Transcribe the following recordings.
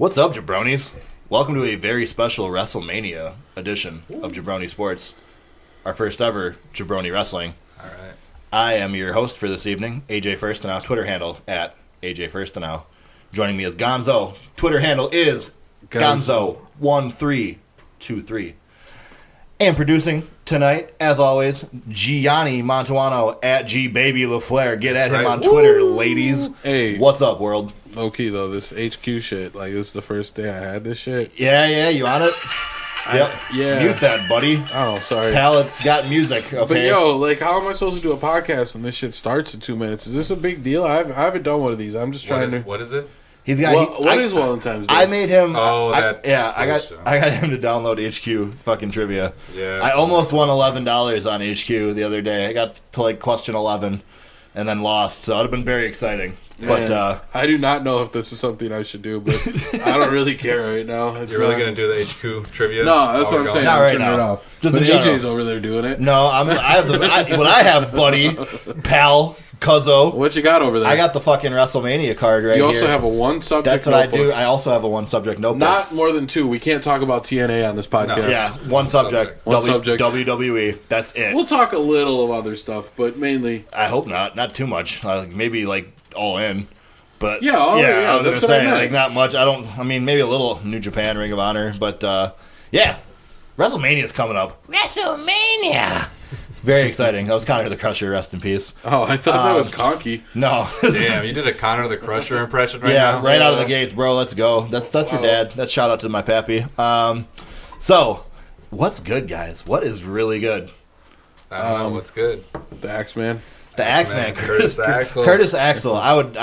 What's up, Jabronis? Welcome to a very special Wrestlemania edition of Jabroni Sports, our first ever Jabroni Wrestling. All right. I am your host for this evening, AJ Firstenow, Twitter handle at AJ Firstenow. Joining me is Gonzo. Twitter handle is Gonzo1323. And producing tonight, as always, Gianni Montuano at GBabyLaFleur. Get at him on Twitter, ladies. Hey. What's up, world? Low key though, this HQ shit, like this is the first day I had this shit. Yeah, you on it? Yep. Yeah. Mute that, buddy. Oh, sorry. Palettes got music, okay? But yo, like, how am I supposed to do a podcast when this shit starts in 2 minutes? Is this a big deal? I haven't done one of these. I'm just trying to. What is it? He's got. What is Valentine's Day? I made him. I got him to download HQ fucking trivia. Yeah. I almost won $11 on HQ the other day. I got to like question 11, and then lost. So it would have been very exciting. Man, But I do not know if this is something I should do, but I don't really care right now. You're really going to do the HQ trivia? No, that's what I'm saying. Not I'm right turning now. it off. Just But in general. AJ's over there doing it. no, what I have, buddy, pal, cuzzo. What you got over there? I got the fucking WrestleMania card right here. You also have a one subject. That's what notebook. I do. I also have a one subject notebook. Not more than two. We can't talk about TNA on this podcast. No. Yeah, one subject. One subject. WWE. That's it. We'll talk a little of other stuff, but mainly. I hope not. Not too much. Maybe like all in. But Yeah, I was gonna that's what I say meant. like not much. I mean, maybe a little New Japan, Ring of Honor, but yeah, WrestleMania's coming up. WrestleMania, very exciting. That was Connor the Crusher, rest in peace. Oh, I thought that was Conky. No, Damn, you did a Connor the Crusher impression right yeah, now? right out of the gates, bro. Let's go. That's for Dad. That's shout out to my pappy. So what's good, guys? What is really good? I don't know. What's good? The Axeman. The Axeman, Curtis Axel. Curtis Axel. I would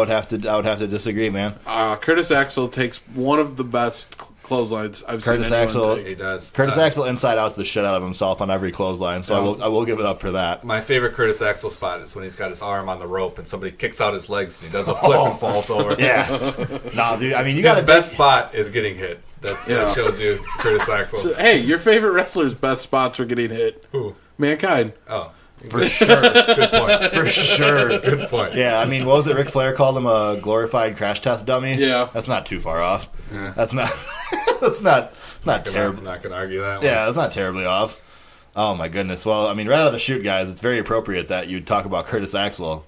have to disagree, man. Curtis Axel takes one of the best clotheslines I've Curtis seen anyone Axel. take. He does. Curtis Axel inside outs the shit out of himself on every clothesline, so I will give it up for that. My favorite Curtis Axel spot is when he's got his arm on the rope and somebody kicks out his legs and he does a flip and falls over. Yeah, no, dude. I mean, you got His best spot is getting hit. That shows you Curtis Axel. So, hey, your favorite wrestler's best spots are getting hit. Who? Mankind. Oh. for sure, Good point. for sure. Good point. Yeah, I mean, what was it? Ric Flair called him a glorified crash test dummy. Yeah. That's not too far off. Yeah. That's not. That's not terrible. I'm not going to argue that one. Yeah, that's not terribly off. Oh my goodness. Well, I mean, right out of the chute, guys, it's very appropriate that you talk about Curtis Axel,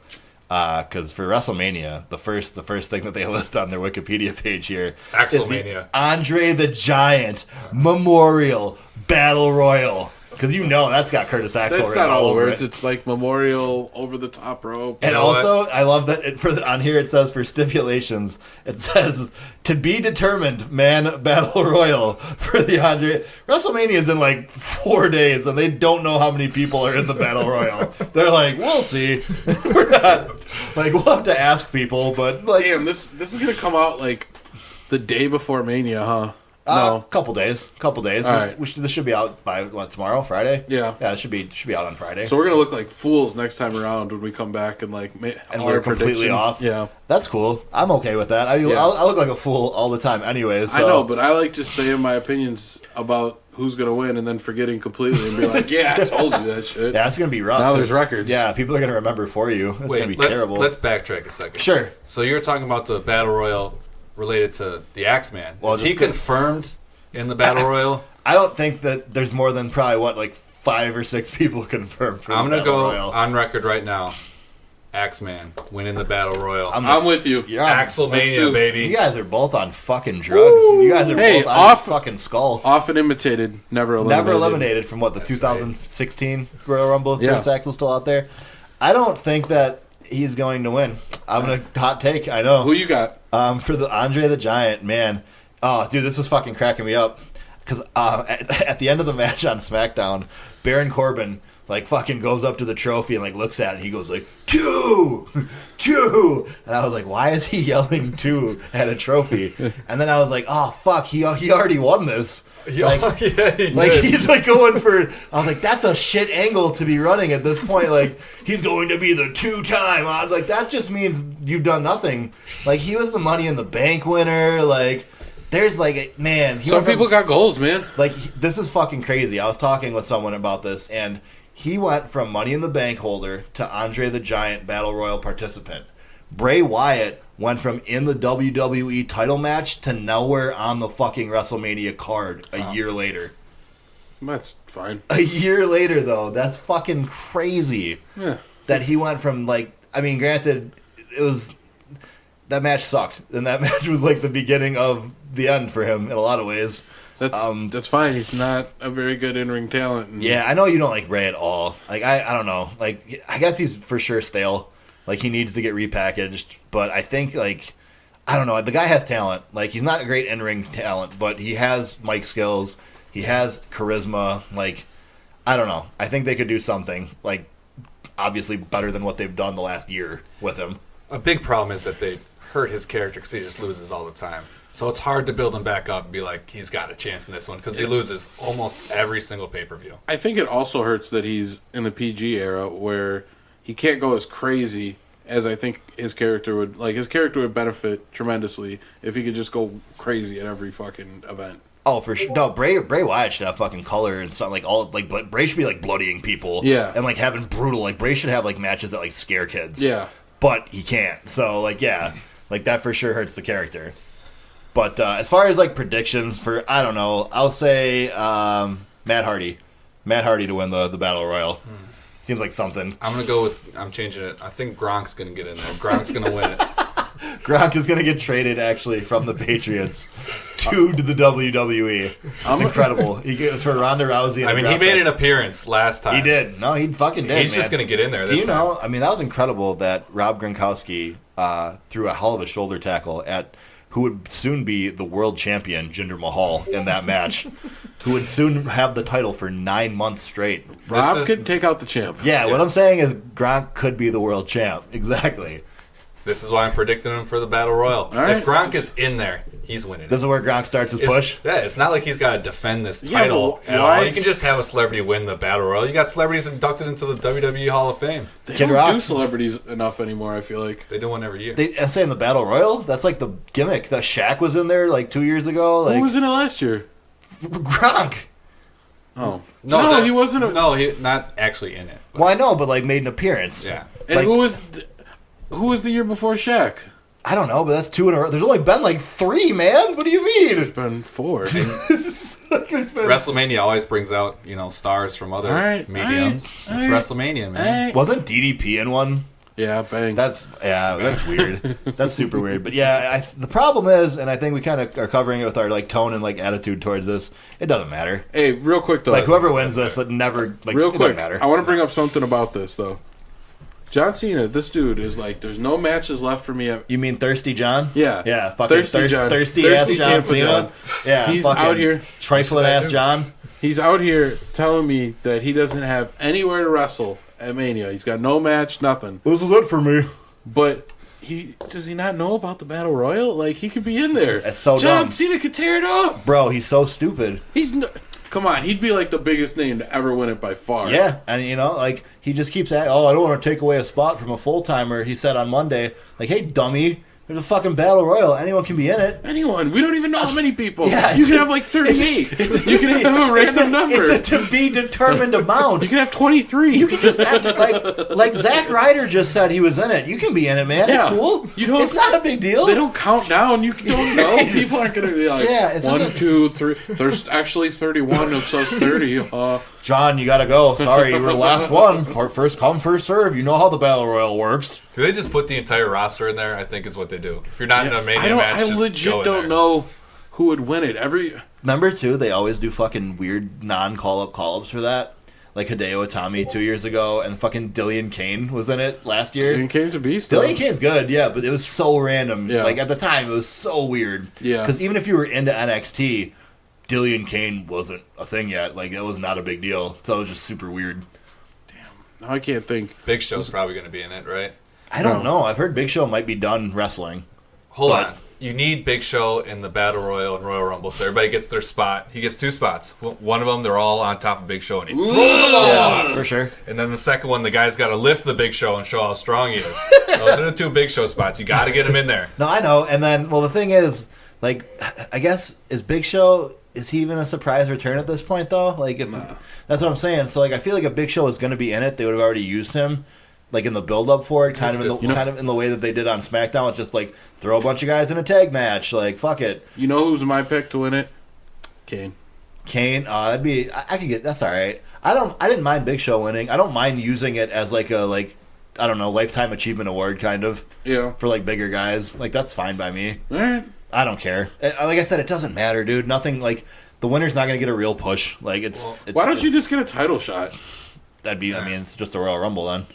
because for WrestleMania, the first thing that they list on their Wikipedia page here Axelmania. is the Andre the Giant Memorial Battle Royal. Because that's got Curtis Axel That's written not all over words. it. It's like memorial over the top rope. And You know also, I love that on here it says for stipulations, it says to be determined man battle royal for the Andre. WrestleMania is in like 4 days, and they don't know how many people are in the battle royal. They're like, we'll see. We're not like we'll have to ask people, but like, Damn, this is gonna come out like the day before Mania, huh? No. couple days. All right. This should be out by tomorrow, Friday. Yeah. It should be out on Friday. So we're gonna look like fools next time around when we come back and like And all we're our completely predictions. off. Yeah, That's cool. I'm okay with that. I look like a fool all the time, anyways. So. I know, but I like just saying my opinions about who's gonna win and then forgetting completely and be like, "Yeah, I told you that shit." Yeah, it's gonna be rough. Now there's records. Yeah, people are gonna remember for you. It's gonna be terrible. Let's backtrack a second. Sure. So you're talking about the Battle Royal related to the Axeman. Well, Is he confirmed in the Battle Royal? I don't think that there's more than probably like 5 or 6 people confirmed for I'm the going to Battle go Royal. on record right now. Axeman winning the Battle Royal. I'm with you. Yeah, let's Axelmania, do- baby. You guys are both on fucking drugs. You guys are Hey, both on off- fucking skull. Often imitated, never eliminated. Never eliminated from what the 2016 Royal Rumble. Yeah. Curtis Axel's still out there. I don't think that he's going to win. I'm gonna hot take. I know. Who you got? For the Andre the Giant, man. Oh, dude, this is fucking cracking me up. Because at the end of the match on SmackDown, Baron Corbin like fucking goes up to the trophy and like looks at it and he goes like 2, 2, and I was like, why is he yelling 2 at a trophy? And then I was like, oh fuck, he already won this. Like, yeah, he like did. he's like going for. I was like, that's a shit angle to be running at this point. Like he's going to be the 2-time. I was like, that just means you've done nothing. Like he was the Money in the Bank winner. Like there's like man. Some people got goals, man. Like this is fucking crazy. I was talking with someone about this, and he went from Money in the Bank holder to Andre the Giant Battle Royal participant. Bray Wyatt went from in the WWE title match to nowhere on the fucking WrestleMania card a year later. That's fine. A year later, though, that's fucking crazy. Yeah. That he went from, like, I mean, granted, it was, that match sucked. And that match was, like, the beginning of the end for him in a lot of ways. That's fine. He's not a very good in-ring talent. And Yeah, I know you don't like Bray at all. Like, I don't know. Like, I guess he's for sure stale. Like, he needs to get repackaged. But I think, like, I don't know. The guy has talent. Like, he's not a great in-ring talent, but he has mic skills. He has charisma. Like, I don't know. I think they could do something, like, obviously better than what they've done the last year with him. A big problem is that they hurt his character because he just loses all the time. So it's hard to build him back up and be like, he's got a chance in this one because he loses almost every single pay-per-view. I think it also hurts that he's in the PG era where he can't go as crazy as I think his character would. Like, his character would benefit tremendously if he could just go crazy at every fucking event. Oh, for sure. No, Bray Wyatt should have fucking color and stuff like all like. But Bray should be like bloodying people, Yeah. and like having brutal. Like Bray should have like matches that like scare kids, Yeah. But he can't. So like, yeah, like that for sure hurts the character. But as far as like predictions for, I don't know, I'll say Matt Hardy to win the Battle Royal. Seems like something. I'm changing it. I think Gronk's going to get in there. Gronk's going to win it. Gronk is going to get traded actually from the Patriots to the WWE. It's incredible. He gets for Ronda Rousey. I mean, he made an appearance last time. He did. No, he fucking did. He's just going to get in there Do this you time. know? I mean, that was incredible that Rob Gronkowski threw a hell of a shoulder tackle at who would soon be the world champion, Jinder Mahal, in that match, who would soon have the title for 9 months straight. Rob could take out the champ. Yeah, what I'm saying is Gronk could be the world champ. Exactly. This is why I'm predicting him for the Battle Royal. All right. If Gronk is in there, he's winning it. This is where Gronk starts his push. Yeah, it's not like he's got to defend this Yeah, title but at why- all. You can just have a celebrity win the Battle Royal. You got celebrities inducted into the WWE Hall of Fame. They Kid don't Rock. do celebrities enough anymore, I feel like. They do one every year. I'm saying the Battle Royal? That's like the gimmick. That Shaq was in there like 2 years ago. Like, Who was in it last year? Gronk. Oh. No, he wasn't. No, he not actually in it. But Well, I know, but like made an appearance. yeah. And like- who was the year before Shaq? I don't know, but that's 2 in a row. There's only been like 3, man. What do you mean? There's been 4. WrestleMania always brings out, stars from other All right, mediums. all It's right. WrestleMania, man. Wasn't DDP in one? Yeah, bang. That's weird. That's super weird. But yeah, the problem is, and I think we kind of are covering it with our like tone and like attitude towards this. It doesn't matter. Hey, real quick though. Like whoever wins this, it never like real it quick, doesn't matter. I want to bring up something about this though. John Cena, this dude is like, there's no matches left for me. You mean Thirsty John? Yeah. Yeah, fucking Thirsty John. Thirsty ass Thirsty John Tampa Cena. John. Yeah, He's fucking out here- trifling ass John. He's out here telling me that he doesn't have anywhere to wrestle at Mania. He's got no match, nothing. This is it for me. But does he not know about the Battle Royal? Like, he could be in there. That's so John dumb. Cena could tear it up. Bro, he's so stupid. Come on, he'd be like the biggest name to ever win it by far. Yeah, and like he just keeps saying, "Oh, I don't want to take away a spot from a full timer." He said on Monday, "Like, hey, dummy, there's a fucking battle royal. Anyone can be in it." Anyone. We don't even know how many people. Yeah, you can have like 38. You can have a random number. It's a to be determined amount. You can have 23. You can just act like Zack Ryder just said he was in it. You can be in it, man. Yeah. It's cool. It's not a big deal. They don't count down. You don't know. People aren't going to be like, Yeah, it's 1, just 2, 3. There's actually 31. It says 30. John, you gotta go. Sorry, you were the last one. First come, first serve. You know how the battle royal works. Do they just put the entire roster in there? I think is what they do. If you're not in a Mania I match, just legit go in don't there. know who would win it. Remember too, they always do fucking weird non-call-ups for that. Like Hideo Itami 2 years ago, and fucking Dillian Kane was in it last year. Dillian Kane's a beast. though. Dillian Kane's good, yeah, but it was so random. Yeah. Like at the time, it was so weird. Yeah. Because even if you were into NXT, Dillian Kane wasn't a thing yet. Like it was not a big deal. So it was just super weird. Now I can't think. Big Show's probably going to be in it, right? I don't know. I've heard Big Show might be done wrestling. Hold But- on. You need Big Show in the Battle Royal and Royal Rumble, so everybody gets their spot. He gets 2 spots. One of them, they're all on top of Big Show, and he throws them all off. Yeah, for sure. And then the second one, the guy's got to lift the Big Show and show how strong he is. Those are the 2 Big Show spots. You got to get him in there. No, I know. And then, well, the thing is, like, I guess is Big Show. Is he even a surprise return at this point, though? Like, if that's what I'm saying. So, like, I feel like if Big Show was going to be in it, they would have already used him. like in the build up for it, kind of in the way that they did on SmackDown. It's just like throw a bunch of guys in a tag match, like fuck it. You know who's my pick to win it? Kane. That'd be I could get that's all right. I didn't mind Big Show winning. I don't mind using it as like a I don't know, lifetime achievement award kind of. Yeah. For like bigger guys. Like that's fine by me. All right. I don't care. Like I said, it doesn't matter, dude. Nothing like the winner's not going to get a real push. Like it's why don't you just get a title shot? That'd be I mean, it's just a Royal Rumble then.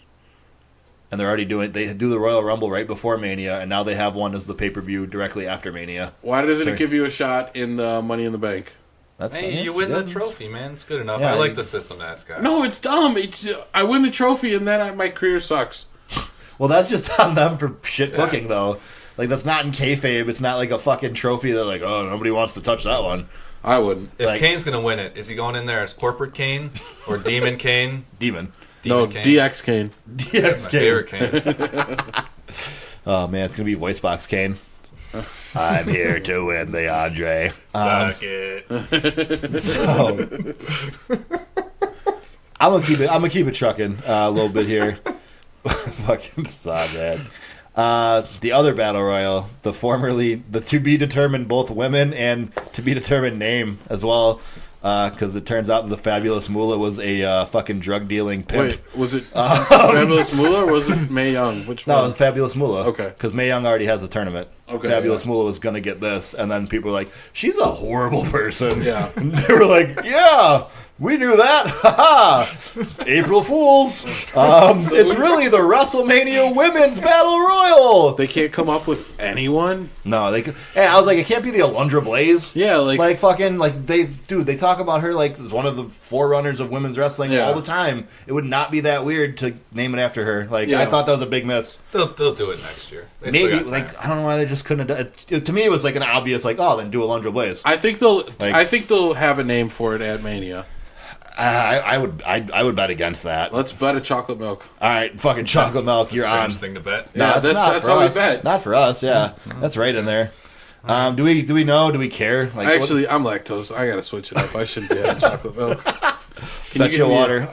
And they're already they do the Royal Rumble right before Mania, and now they have one as the pay-per-view directly after Mania. Why doesn't it give you a shot in the Money in the Bank? You win the trophy, man. It's good enough. I like the system that's got. No, it's dumb. I win the trophy, and then my career sucks. Well, that's just on them for shit booking, though. Like, that's not in kayfabe. It's not like a fucking trophy that, like, oh, nobody wants to touch that one. I wouldn't. If Kane's going to win it, is he going in there as Corporate Kane or Demon Kane? Demon no, Kane. DX Kane. DX Kane. My favorite Kane. Oh, man, it's going to be Voice Box Kane. I'm here to win the Andre. Suck it. So, I'm gonna keep it trucking a little bit here. Fucking sad, man. The other battle royal, the to be determined both women and to be determined name as well, because it turns out the Fabulous Moolah was a fucking drug dealing pimp. Wait, was it Fabulous Moolah or was it Mae Young? Which one? No, it was Fabulous Moolah. Okay, because Mae Young already has a tournament. Okay, Fabulous Moolah was gonna get this, and then people were like, "She's a horrible person." Yeah, and they were like, "Yeah, we knew that." April Fools. It's really the WrestleMania Women's Battle Royal. They can't come up with anyone. No, they. Hey, I was like, it can't be the Alundra Blaze. Yeah, like fucking they talk about her like as one of the forerunners of women's wrestling all the time. It would not be that weird to name it after her. Like I thought that was a big miss. They'll do it next year. Maybe I don't know why they just couldn't have done it. To me, it was like an obvious then do Alundra Blaze. I think they'll have a name for it at Mania. I would bet against that. Let's bet a chocolate milk. All right, fucking chocolate milk. You're on. Thing to bet. No, yeah, that's how we bet. Not for us. Yeah, that's right in there. Do we know? Do we care? Like, actually, I'm lactose. I gotta switch it up. I shouldn't be having chocolate milk. Bet you water.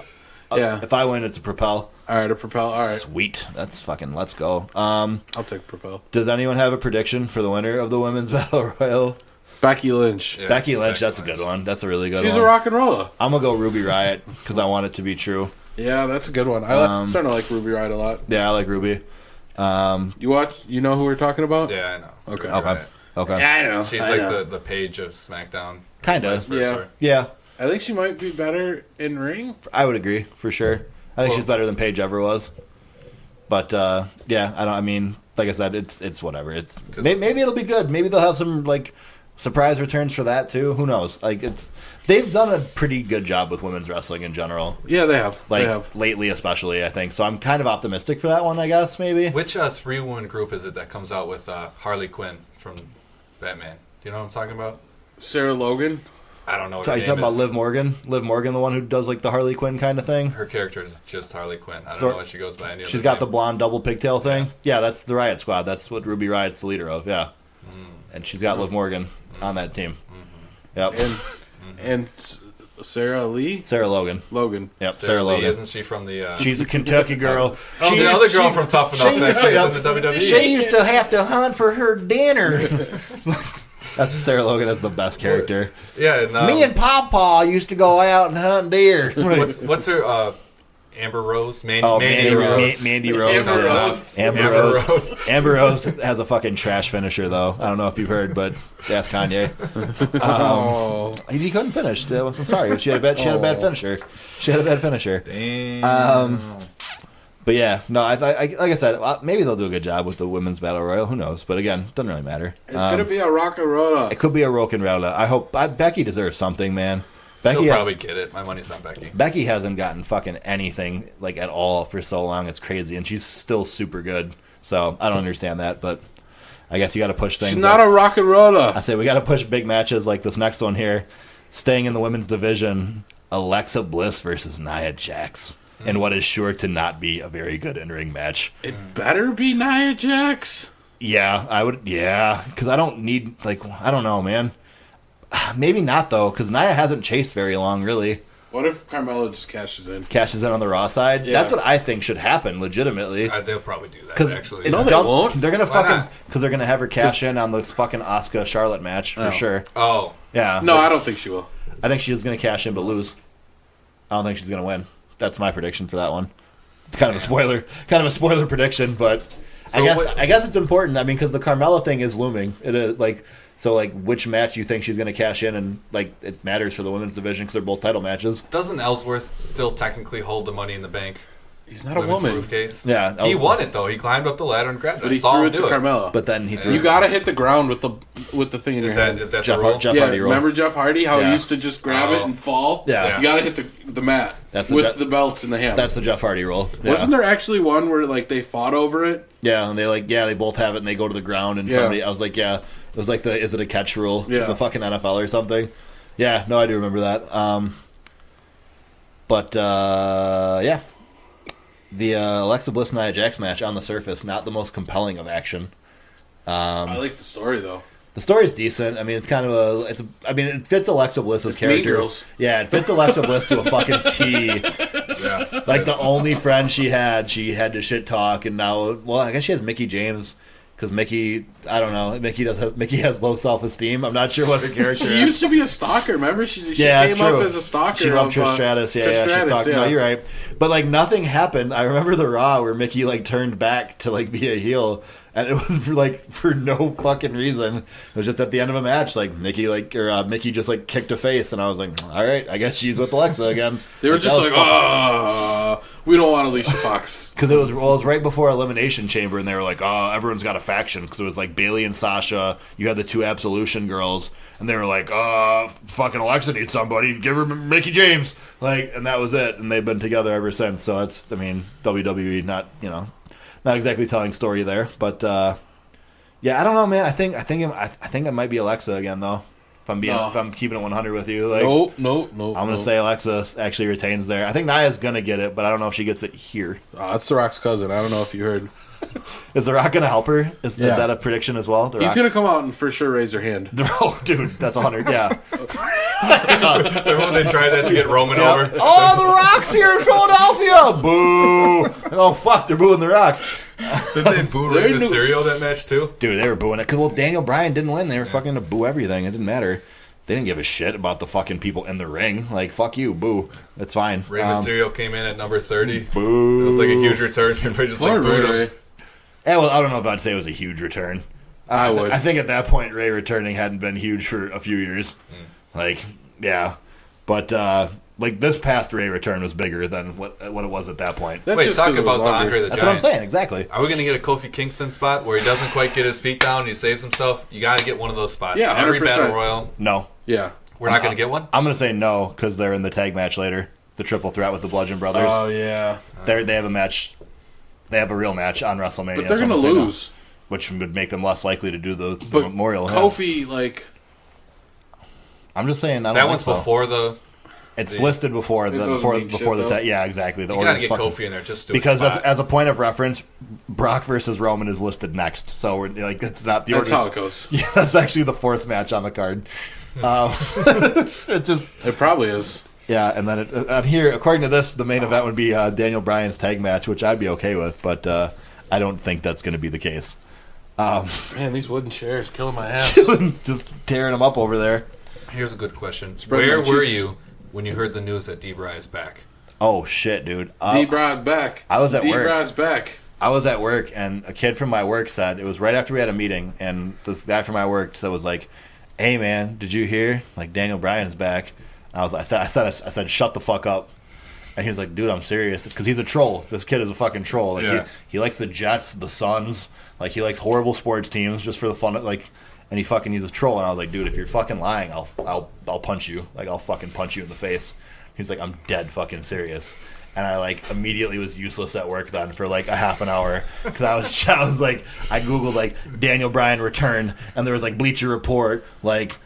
Yeah. If I win, it's a Propel. All right, a Propel. All right. Sweet. That's fucking. Let's go. I'll take Propel. Does anyone have a prediction for the winner of the Women's Battle Royal? Becky Lynch. Yeah, Becky Lynch. That's a good one. That's a really good one. She's a rock and roller. I'm gonna go Ruby Riott because I want it to be true. Yeah, that's a good one. I'm starting to like Ruby Riott a lot. Yeah, I like Ruby. You know who we're talking about? Yeah, I know. Okay. Yeah, I know. She's the page of SmackDown. Kind of. Yeah. I think she might be better in ring. I would agree for sure. I think she's better than Paige ever was. But I mean, like I said, it's whatever. It's maybe it'll be good. Maybe they'll have some surprise returns for that too. Who knows? They've done a pretty good job with women's wrestling in general. Yeah, they have. Lately, especially, I think. So I'm kind of optimistic for that one. I guess maybe. Which 3-woman group is it that comes out with Harley Quinn from Batman? Do you know what I'm talking about? Sarah Logan. I don't know what her name is. Are you talking about Liv Morgan? Liv Morgan, the one who does the Harley Quinn kind of thing? Her character is just Harley Quinn. I don't know what she goes by. She's got the blonde double pigtail thing. Yeah, that's the Riot Squad. That's what Ruby Riot's the leader of. Yeah, and she's got Liv Morgan on that team. Yep. And Sarah Logan. Yep, Sarah Logan. Isn't she from the... She's a Kentucky girl. The other girl from Tough Enough. She's in the WWE. She used to have to hunt for her dinner. That's Sarah Logan. That's the best character. Yeah. Me and Pawpaw used to go out and hunt deer. What's her... Amber Rose? Mandy Rose. Mandy Rose. Amber Rose. Amber Rose has a fucking trash finisher, though. I don't know if you've heard, but that's Kanye. He couldn't finish. I'm sorry. She had a bad finisher. Damn. But yeah, no. I like I said, maybe they'll do a good job with the women's battle royal. Who knows? But again, doesn't really matter. It's gonna be a rock and roller. It could be a rock and roller. I hope Becky deserves something, man. She'll probably get it. My money's on Becky. Becky hasn't gotten fucking anything at all for so long. It's crazy, and she's still super good. So I don't understand that, but I guess you got to push things. She's not a rock and roller. I say we got to push big matches like this next one here. Staying in the women's division, Alexa Bliss versus Nia Jax, in what is sure to not be a very good in-ring match. It better be Nia Jax. Yeah, I would. Yeah, because I don't need I don't know, man. Maybe not, though, because Nia hasn't chased very long, really. What if Carmella just cashes in? Cashes in on the Raw side. Yeah. That's what I think should happen. Legitimately, They'll probably do that. Actually, No, they won't. They're gonna Why fucking because they're gonna have her cash in on this fucking Asuka Charlotte match for sure. Oh, Yeah. No, I don't think she will. I think she's gonna cash in but lose. I don't think she's gonna win. That's my prediction for that one. Kind of a spoiler prediction, but So I guess it's important. I mean, because the Carmella thing is looming. It is which match you think she's going to cash in, and like it matters for the women's division because they're both title matches. doesn't Ellsworth still technically hold the Money in the Bank? He's not a Women's woman. briefcase? Yeah, He won it though. He climbed up the ladder and grabbed it. But I he saw threw him it to do it. Carmella. But then he threw. You gotta hit the ground with the thing in your Is hand. that the Jeff rule? Jeff Yeah, Hardy rule. remember Jeff Hardy? How Yeah. he used to just grab it and fall? Yeah. You gotta hit the mat That's the with Jeff- the belts in the hand. That's the Jeff Hardy rule. Yeah. Wasn't there actually one where like they fought over it? Yeah, and they both have it, and they go to the ground, and somebody. I was like, yeah, it was like the is it a catch rule? Yeah. The fucking NFL or something. Yeah, no, I do remember that. Yeah. The Alexa Bliss Nia Jax match on the surface, not the most compelling of action. I like the story though. The story's decent. I mean, it's kind of it fits Alexa Bliss's character. Mean Girls. Yeah, it fits Alexa Bliss to a fucking T. Yeah. It's like the only friend she had to shit talk, and now, well, I guess she has Mickey James. Because Mickey, I don't know, Mickey has low self-esteem. I'm not sure what her character She is. used to be a stalker. Remember, she Yeah, came that's true. up as a stalker. She loved of, Trish Stratus. Yeah, Trish she's Stratus, talking. yeah. No, you're right. But like nothing happened. I remember the Raw where Mickey like turned back to like be a heel, and it was for no fucking reason. It was just at the end of a match, like Mickey just like kicked a face, and I was like, all right, I guess she's with Alexa again. They were just that like, was we don't want Alicia Fox. because it was right before Elimination Chamber, and they were like, oh, everyone's got a faction because it was like Bayley and Sasha. You had the two Absolution girls, and they were like, fucking Alexa needs somebody. Give her Mickey James, and that was it. And they've been together ever since. So that's, I mean, WWE not exactly telling story there, but yeah, I don't know, man. I think it might be Alexa again though. If I'm keeping it 100 with you, No. I'm gonna say Alexa actually retains there. I think Nia's gonna get it, but I don't know if she gets it here. That's The Rock's cousin. I don't know if you heard. Is The Rock gonna help her? Is Yeah. that a prediction as well? The He's Rock? going to come out and for sure raise her hand. Oh, dude, that's 100. Yeah. Remember when they tried that to get Roman over? Oh, The Rock's here in Philadelphia. Boo! Oh fuck, they're booing The Rock. Did they boo Rey Mysterio that match too? Dude, they were booing it because Daniel Bryan didn't win. They were fucking to boo everything. It didn't matter. They didn't give a shit about the fucking people in the ring. Like, fuck you, boo. It's fine. Rey Mysterio came in at number 30. Boo. It was like a huge return. Everybody just like booed him. Yeah, well, I don't know if I'd say it was a huge return. I would. I think at that point, Ray returning hadn't been huge for a few years. Yeah. But, this past Ray return was bigger than what it was at that point. That's Wait, just talk 'cause it was about the longer. Andre the That's Giant. what I'm saying, exactly. Are we going to get a Kofi Kingston spot where he doesn't quite get his feet down and he saves himself? You got to get one of those spots. Yeah, Every 100%. Battle Royal. No. Yeah. We're not going to get one? I'm going to say no because they're in the tag match later. The triple threat with the Bludgeon Brothers. Oh, yeah. They have a match. They have a real match on WrestleMania. But they're so going I'm to gonna say no, lose. which would make them less likely to do the But memorial. Kofi, I'm just saying. I don't That think one's so. before the... It's listed before It the doesn't before mean shit, the though. yeah, exactly. The You order got to is get fucking- Kofi in there just to because spot. as a point of reference, Brock versus Roman is listed next. So we're like, it's not the order. That's how it goes. Yeah, that's actually the fourth match on the card. It's just It probably is. yeah, and then on here, according to this, the main event would be Daniel Bryan's tag match, which I'd be okay with, but I don't think that's going to be the case. Man, these wooden chairs killing my ass. Just tearing them up over there. Here's a good question. Spread Where my were cheeks. you when you heard the news that D-Bry is back? Oh shit, dude! D-Brod back. I was at work. D-Brod's back. I was at work, and a kid from my work said, it was right after we had a meeting, and this guy from my work said, was like, hey man, did you hear? Like, Daniel Bryan's back. And I said, shut the fuck up. And he was like, dude, I'm serious. Because he's a troll. This kid is a fucking troll. Like, Yeah. he likes the Jets, the Suns. Like, he likes horrible sports teams just for the fun of, like, and he's a troll. And I was like, dude, if you're fucking lying, I'll punch you. Like, I'll fucking punch you in the face. He's like, I'm dead fucking serious. And I immediately was useless at work then for a half an hour because I googled Daniel Bryan return, and there was Bleacher Report,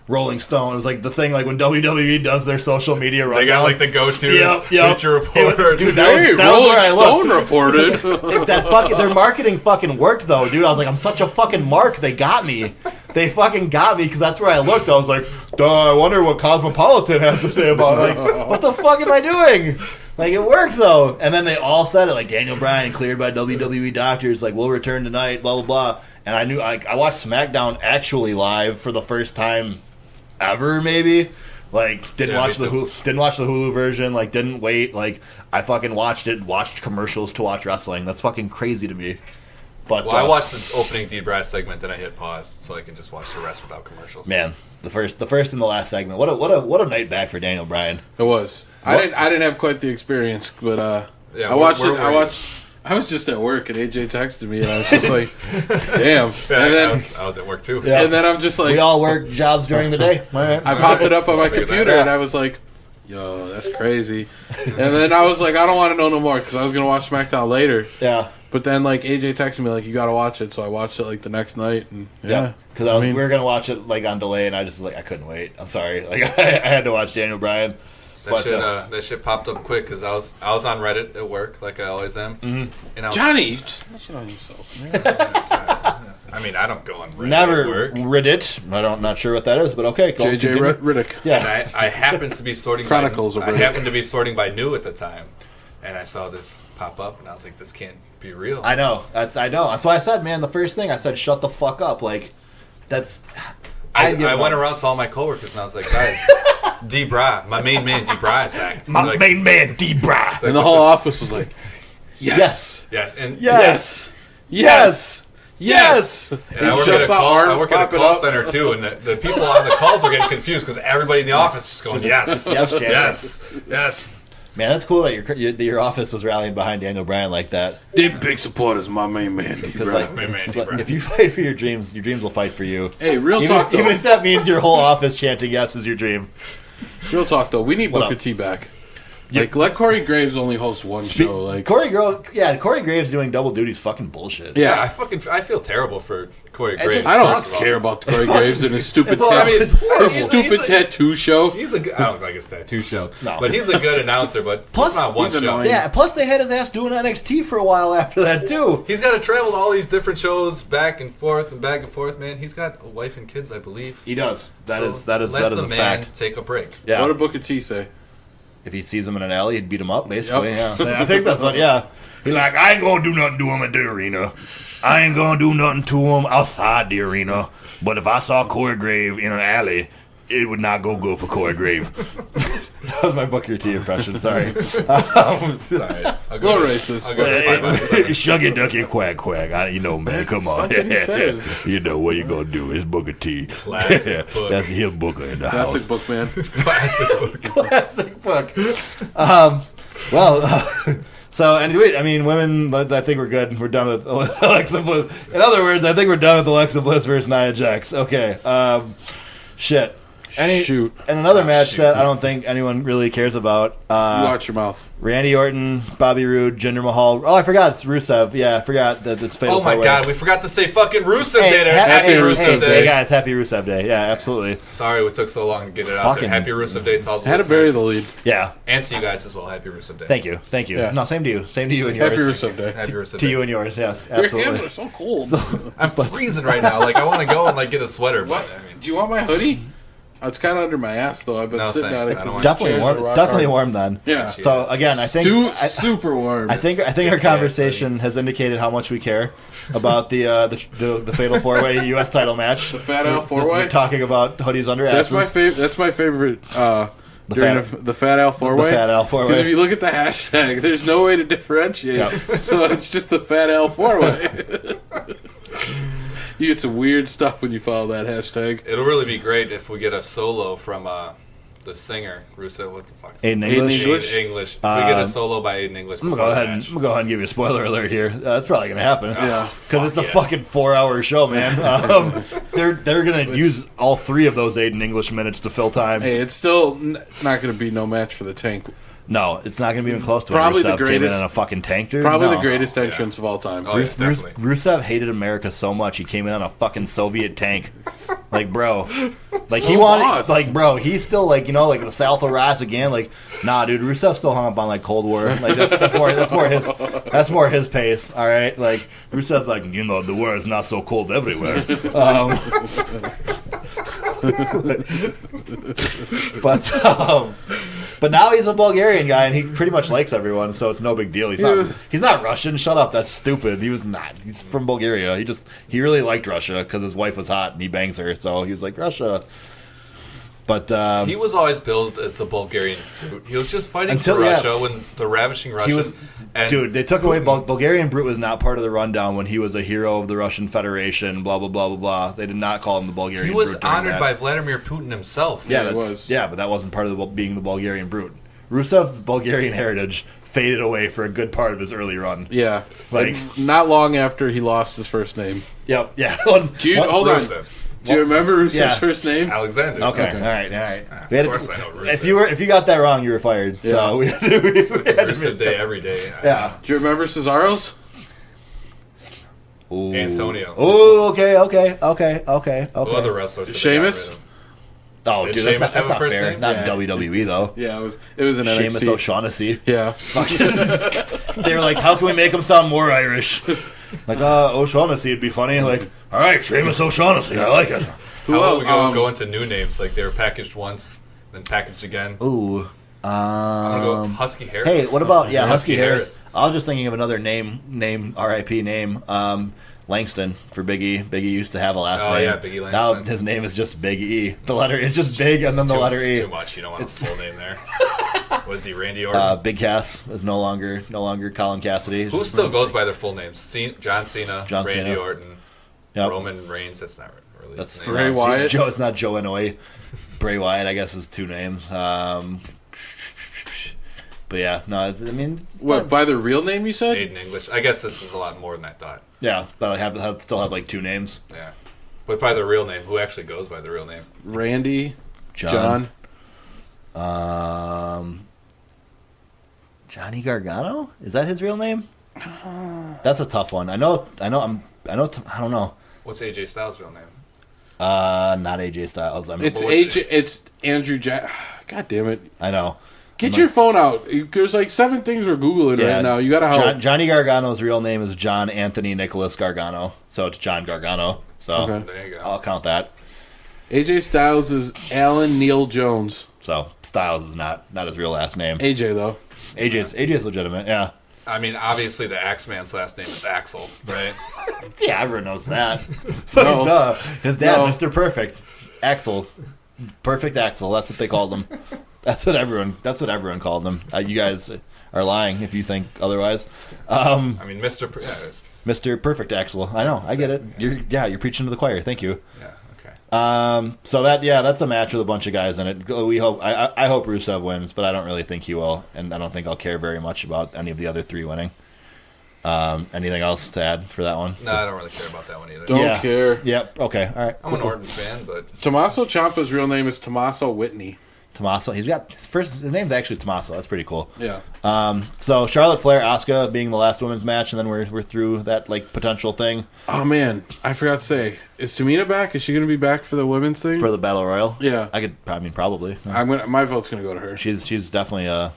Rolling Stone. It was the thing when WWE does their social media rundown. They got the go-to Yep. Bleacher Report. Dude, Hey, that was where I Rolling looked. Stone reported. Their marketing fucking worked though, dude. I was like, I'm such a fucking mark. They got me. they fucking got me because that's where I looked. I was like, duh, I wonder what Cosmopolitan has to say about it. Like, what the fuck am I doing? Like, it worked, though. And then they all said it, like, Daniel Bryan cleared by WWE doctors, like, we'll return tonight, blah, blah, blah. And I knew, I watched SmackDown actually live for the first time ever, maybe. Like, didn't watch the Hulu version, like, didn't wait. Like, I fucking watched commercials to watch wrestling. That's fucking crazy to me. But, I watched the opening D-Brass segment, then I hit pause so I can just watch the rest without commercials. Man, the first and the last segment. What a night back for Daniel Bryan. It was. I didn't have quite the experience, but I watched it. I was just at work and AJ texted me and I was just like, damn. Yeah, and then I was at work too. Yeah. And then I'm just like, we all work jobs during the day. All right. I popped it up on my Figure that computer out. and I was like, yo, that's crazy. And then I was like, I don't want to know no more because I was gonna watch SmackDown later. Yeah. But then, like, AJ texted me, like, you gotta watch it. So I watched it, like, the next night. And, yeah. Because we were going to watch it, like, on delay, and I just, like, I couldn't wait. I'm sorry. Like, I had to watch Daniel Bryan. That shit popped up quick because I was on Reddit at work, like I always am. Mm-hmm. And I was, Johnny, just shit on yourself. I mean, I don't go on Reddit Never at work. Reddit. not sure what that is, but okay. Go JJ continue. Riddick. Yeah. And I happened to be sorting Chronicles of I Riddick. happened to be sorting by new at the time, and I saw this pop up, and I was like, this can't be real. I know. That's why I said, man, the first thing I said, shut the fuck up. Like, that's... I went around to all my coworkers, and I was like, guys, D-Bra, my main man D-Bra is back. My main man, D-Bra. And the whole office was like, yes. Yes, and Yes. Yes. Yes. And I work at a call center too, and the people on the calls were getting confused because everybody in the office is going, yes, Yes, Jan. yes. Man, that's cool that your office was rallying behind Daniel Bryan like that. They're big supporters, my main man. Because, like, Main man, D-Bra. if you fight for your dreams will fight for you. Hey, real Even, talk, though. even if that means your whole office chanting yes is your dream. Real talk, though. We need What Booker up? T back. Like, let Corey Graves only host one show. Like, Corey Graves doing double duty is fucking bullshit. yeah. I feel terrible for Corey It's Graves. just- I don't first of all. care about Corey Graves and his stupid, It's horrible. his stupid tattoo show. He's a good, I don't like his tattoo show, No. but he's a good announcer. But Plus, not one he's show. annoying. Yeah, plus they had his ass doing NXT for a while after that too. He's got to travel to all these different shows, back and forth, man. He's got a wife and kids, I believe. He does. That is let a the man fact. take a break. Yeah. What did Booker T say? If he sees him in an alley, he'd beat him up, basically. Yep. Yeah. I think that's what, yeah. He's like, I ain't gonna do nothing to him at the arena. I ain't gonna do nothing to him outside the arena. But if I saw Corey Grave in an alley, it would not go good for Corey Grave. That was my Booker T impression, sorry. Sorry. I'll Go racist. I'll go to 5 out of 7. Shuggy ducky quack quack. You know, man, come on. something he says. You know what you gonna do is Booker T. Classic book. That's his Booker in the Classic house. book, man. Classic book. Classic book. So anyway, I mean, women. I think we're good. We're done with Alexa Bliss. In other words, I think we're done with Alexa Bliss versus Nia Jax. Okay. Shit. Shoot. And another match shoot. that I don't think anyone really cares about. You watch your mouth. Randy Orton, Bobby Roode, Jinder Mahal. Oh, I forgot it's Rusev. Yeah, I forgot that it's Fatal Oh my Four-Way. God, we forgot to say fucking Rusev Day there. Happy hey, Rusev hey, Day. guys, happy Rusev Day. Yeah, absolutely. Sorry we took so long to get it out Fucking- there. Happy Rusev Day to all the Had to listeners. bury the lead. Yeah, And to you guys as well. Happy Rusev Day. thank you. Yeah. No, same to you. Same to you and yours. Happy Rusev Day. Happy Rusev To Day. you and yours. Yes, Your hands absolutely. are so cold. I'm freezing right now. Like I want to go and like get a sweater, but I mean, Do you want my hoodie? It's kind of under my ass, though. I've been No, sitting thanks. on it. I don't 'cause want- the Definitely chairs warm. are rock It's definitely hard. warm then. Yeah. So again, I think Super warm. I think our conversation has indicated how much we care about the Fatal 4-Way U.S. title match. The Fat Al 4-Way? We're talking about hoodies under That's asses. That's my favorite. During Fat- the Fat Al 4-Way. The Fat Al 4-Way. Because if you look at the hashtag, there's no way to differentiate. Yep. So it's just the Fat Al 4-Way. You get some weird stuff when you follow that hashtag. it'll really be great if we get a solo from the singer Rusev. What the fuck? Aiden Aiden English. English? If we get a solo by Aiden English, I'm before gonna the go ahead. match. I'm gonna go ahead and give you a spoiler alert here. That's probably gonna happen. Yeah. Because it's a yes. fucking 4-hour show, man. They're gonna use all 3 of those Aiden English minutes to fill time. Hey, it's still not going to be no match for the Tank. No, it's not going to be even close to Probably it. the Rusev came in greatest- in a fucking tank, dude. Probably No. the greatest entrance of all time. Oh, yeah, definitely. Rusev hated America so much he came in on a fucking Soviet tank. Like, bro. Like, So he wanted... boss. Like, bro, he's still, like, you know, like the South of Rats again. Like, nah, dude, Rusev still hung up on, like, Cold War. Like, that's more his pace, all right? Like, Rusev's like, you know, the war is not so cold everywhere. But now he's a Bulgarian guy, and he pretty much likes everyone, so it's no big deal. He's not Russian. Shut up. That's stupid. He was not. He's from Bulgaria. He really liked Russia because his wife was hot, and he bangs her, so he was like, Russia. But he was always billed as the Bulgarian brute. He was just fighting Until- for yeah. Russia when the ravishing Russian. dude, they took away Bulgarian Brute was not part of the rundown when he was a hero of the Russian Federation. Blah blah blah blah blah. They did not call him the Bulgarian. He was Brute during honored that. by Vladimir Putin himself. Yeah, it that's- was. Yeah, but that wasn't part of being the Bulgarian Brute. Rusev's Bulgarian heritage faded away for a good part of his early run. Yeah. Like- not long after he lost his first name. Yep. Yeah. Hold on. Rusev. Do you remember Rusev's Yeah. first name? Alexander. Okay. Okay. All right. Of course I know Rusev. If you got that wrong, you were fired. Yeah. So we had to Rusev Day every day. Yeah. Do you remember Cesaro's? Ooh. Antonio. Oh, okay. What other wrestlers? did they Sheamus? got rid of? Oh, Did dude, Sheamus that's have a not first fair. name? Not Yeah. WWE though. Yeah, it was an Sheamus NXT. O'Shaughnessy. Yeah. They were like, how can we make him sound more Irish? Like, O'Shaughnessy would be funny. Like, all right, Sheamus O'Shaughnessy, I like it. Who How else? about we go into new names? Like they were packaged once, then packaged again. Ooh. I'm gonna go Husky Harris. Hey, what about Husky Husky Harris? I was just thinking of another name, R.I.P. name. Langston for Big E. Big E used to have a last name. Oh, yeah, Big E Now Langston. his name is just Big E. The letter, it's just Big and then the letter It's E. too much. You don't want a full name there. Was he Randy Orton? Big Cass is no longer Colin Cassidy. Who still goes by their full names? John Cena, John Randy Cena. Orton, Yep. Roman Reigns. That's not really That's his name. Bray Wyatt? Joe. It's not Joe Inoue. Bray Wyatt, I guess, is two names. But yeah, no. I mean, it's What, not- by the real name you said? Made in English. I guess this is a lot more than I thought. yeah, but I still have like two names. Yeah. But by the real name, who actually goes by the real name? Randy, John. John. Johnny Gargano? Is that his real name? That's a tough one. I don't know. What's AJ Styles' real name? Not AJ Styles. It's what's AJ. It's Andrew Jack. God damn it! I know. Get your phone out. There's like 7 things we're googling right now. You gotta help. Johnny Gargano's real name is John Anthony Nicholas Gargano, so it's John Gargano. So Okay. There you go. I'll count that. AJ Styles is Alan Neil Jones. So Styles is not his real last name. AJ though. AJ's legitimate. Yeah. I mean, obviously, the Axeman's last name is Axel, right? Yeah, everyone knows that. No. Duh. His dad, No. Mr. Perfect, Axel, Perfect Axel. That's what they called him. That's what everyone called him. You guys are lying if you think otherwise. I mean, Mr. it's, Mr. Perfect Axel. I know. I get it. You're preaching to the choir. Thank you. yeah, okay. So that's a match with a bunch of guys in it. We hope. I hope Rusev wins, but I don't really think he will, and I don't think I'll care very much about any of the other 3 winning. Anything else to add for that one? No, I don't really care about that one either. Don't care. Yep. Okay. All right. I'm an Orton fan, but Tommaso Ciampa's real name is Tommaso Whitney. Tommaso. He's got his name's actually Tommaso. That's pretty cool. Yeah. So Charlotte Flair, Asuka being the last women's match, and then we're through that like potential thing Oh man, I forgot to say, is Tamina back? Is she going to be back for the women's thing? for the Battle Royal. Yeah. Probably. My vote's going to go to her. She's definitely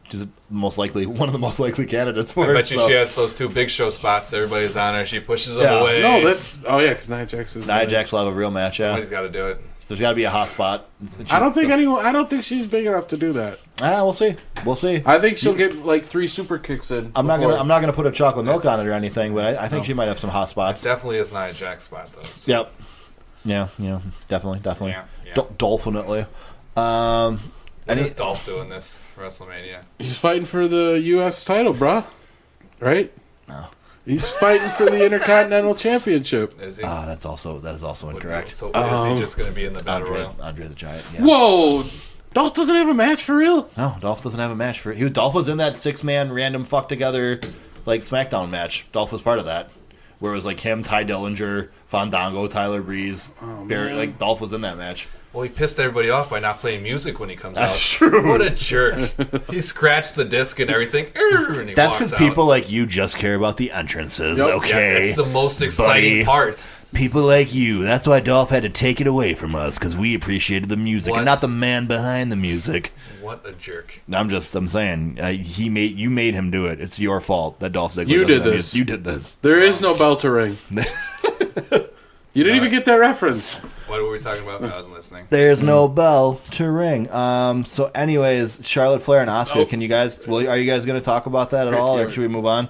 she's most likely one of the most likely candidates for I it. bet you so. she has those 2 Big Show spots. Everybody's on her. She pushes them Yeah. away. No, that's because Nia Jax is. Nia Jax will have a real match. Yeah. Somebody's got to do it. So there's got to be a hot spot. I don't think she's big enough to do that. We'll see. We'll see. I think she'll get like 3 super kicks in. I'm not before- gonna put a chocolate milk on it or anything, but I think she might have some hot spots. Definitely is Nia Jax's spot, though. So. Yep. Yeah. Definitely. Yeah. Dolphinately. What is Dolph doing this WrestleMania? He's fighting for the U.S. title, bruh. Right? No. He's fighting for the Intercontinental Championship. Is he? that is also incorrect. So is he just going to be in the Battle Royal? Andre the Giant. Yeah. Whoa! Dolph doesn't have a match for real? No, Dolph doesn't have a match for it. Dolph was in that 6-man random fuck together like SmackDown match. Dolph was part of that. Where it was like him, Ty Dillinger, Fandango, Tyler Breeze, Barry, like Dolph was in that match. Well, he pissed everybody off by not playing music when he comes out. That's true. What a jerk. He scratched the disc and everything, and he That's walks because out. people like you just care about the entrances, okay? Yeah, it's the most exciting part. People like you. That's why Dolph had to take it away from us, because we appreciated the music and not the man behind the music. What a jerk. I'm saying, you made him do it. It's your fault that Dolph Ziggler You did this. You did this. There is no bell to ring. You didn't even get that reference. What were we talking about? I wasn't listening. There's no bell to ring. So, anyways, Charlotte Flair and Asuka. Can you guys? Are you guys going to talk about that at all, or should we move on?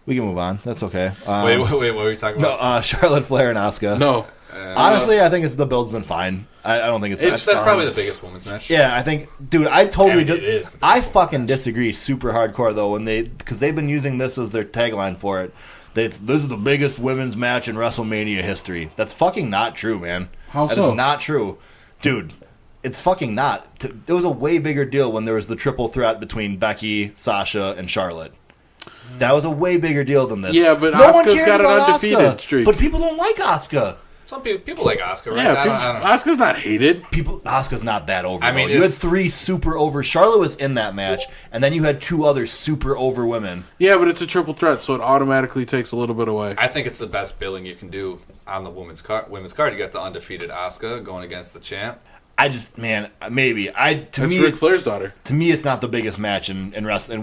We can move on. That's okay. Wait. What were you talking about? No, Charlotte Flair and Asuka. No. Honestly, I think the build's been fine. I don't think it's That's probably the biggest women's match. Yeah, I think, dude, I totally it is the biggest I women's fucking match. disagree super hardcore though because they've been using this as their tagline for it. This is the biggest women's match in WrestleMania history. That's fucking not true, man. How That so? is not true, dude. It's fucking not. It was a way bigger deal when there was the triple threat between Becky, Sasha, and Charlotte. That was a way bigger deal than this. Yeah, but no one Asuka's cares got an about undefeated Asuka, streak. But people don't like Asuka. Some people like Asuka, right? Yeah, I don't know. Asuka's not hated. Asuka's not that over. I mean, you had it's- 3 super over. Charlotte was in that match, and then you had 2 other super over women. Yeah, but it's a triple threat, so it automatically takes a little bit away. I think it's the best billing you can do on the women's card. You got the undefeated Asuka going against the champ. I just, man, maybe That's Ric Flair's daughter. To me, it's not the biggest match in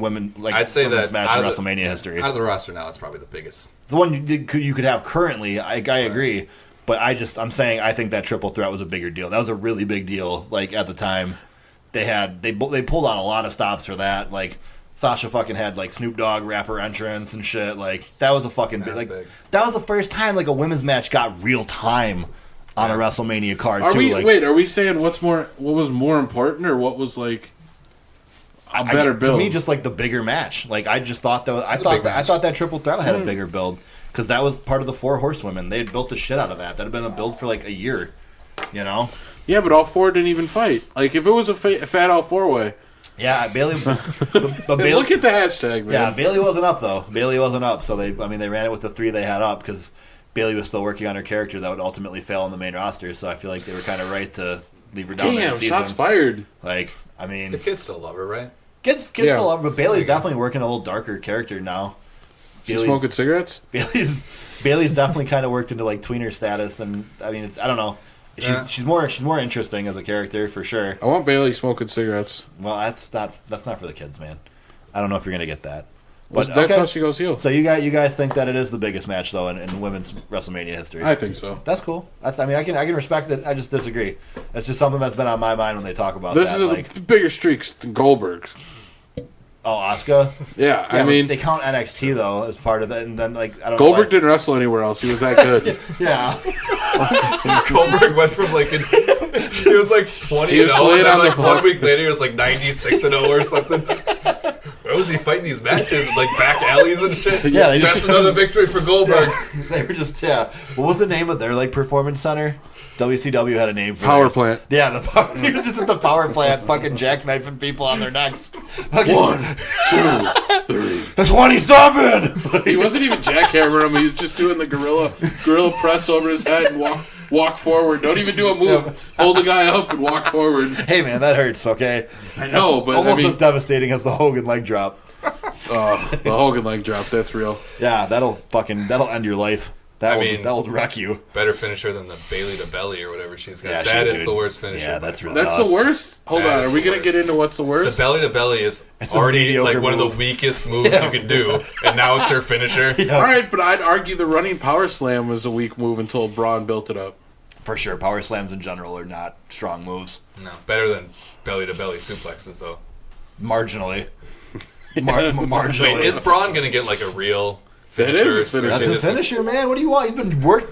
women. Like I'd say women's that match out in of the- WrestleMania history. Out of the roster now, it's probably the biggest. It's the one you could have currently. I agree, but I'm saying I think that triple threat was a bigger deal. That was a really big deal. Like at the time, they pulled out a lot of stops for that. Like Sasha fucking had like Snoop Dogg rapper entrance and shit. Like that was a fucking big. That was the first time like a women's match got real time on a WrestleMania card. Are too. are we saying what was more important, or what was like a better build? To me, just like the bigger match. Like I just thought that I thought that triple threat had a bigger build because that was part of the 4 horsewomen. They had built the shit out of that. That had been a build for like a year. You know? Yeah, but all 4 didn't even fight. Like if it was a fat all 4-way. Yeah, Bailey. but Bailey, Look at the hashtag, man. Yeah, Bailey wasn't up though. Bailey wasn't up, so they ran it with the 3 they had up because Bailey was still working on her character that would ultimately fail on the main roster. So I feel like they were kind of right to leave her down there Damn, this season. shots fired. Like I mean, The kids still love her, right? kids still love her, but Bailey's definitely working a little darker character now. She's smoking cigarettes? Bailey's definitely kind of worked into like tweener status, and I mean, I don't know. She's more interesting as a character for sure. I want Bailey smoking cigarettes. Well, that's not for the kids, man. I don't know if you're gonna get that. But That's how she goes heel. So you guys think that it is the biggest match though in women's WrestleMania history? I think so. That's cool. I can respect it. I just disagree. It's just something that's been on my mind when they talk about This that. is Like, a bigger streak than Goldberg's. oh, Asuka. Yeah, I Yeah, mean, they count NXT though as part of it, and then like I don't Goldberg know. didn't wrestle anywhere else. He was that good. Yeah. Goldberg went from like he was like 20 He was and 0, playing and then on like the 1 fuck- week later he was like 96 and 0 or something. Where was he fighting these matches? Like back alleys and shit? Yeah, they That's just- another victory for Goldberg. They were just What was the name of their like performance center? WCW had a name for Power theirs. plant. Yeah, he was just at the power plant, fucking jackknifing people on their necks. Fucking, 1, 2, 3. 27. He wasn't even jackhammering him. He was just doing the gorilla press over his head and walk forward. Don't even do a move. Hold the guy up and walk forward. Hey man, that hurts. Okay, I know, but almost I mean, as devastating as the Hogan leg drop. the Hogan leg drop. That's real. Yeah, that'll end your life. That'll wreck you. Better finisher than the Bailey to belly or whatever she's got. Yeah, That she is did. the worst finisher. Yeah, by that's far. really That's the worst. Hold That on. is Are we the gonna worst. get into what's the The worst? belly to belly is It's a already mediocre like one of move. the weakest moves you can do, and now it's her finisher. All right, but I'd argue the running power slam was a weak move until Braun built it up. For sure, power slams in general are not strong moves. No, better than belly to belly suplexes though. Marginally. Marginally. Wait, is Braun gonna get like a real That finisher? is his finisher. That's Or a just- finisher, man. What do you want?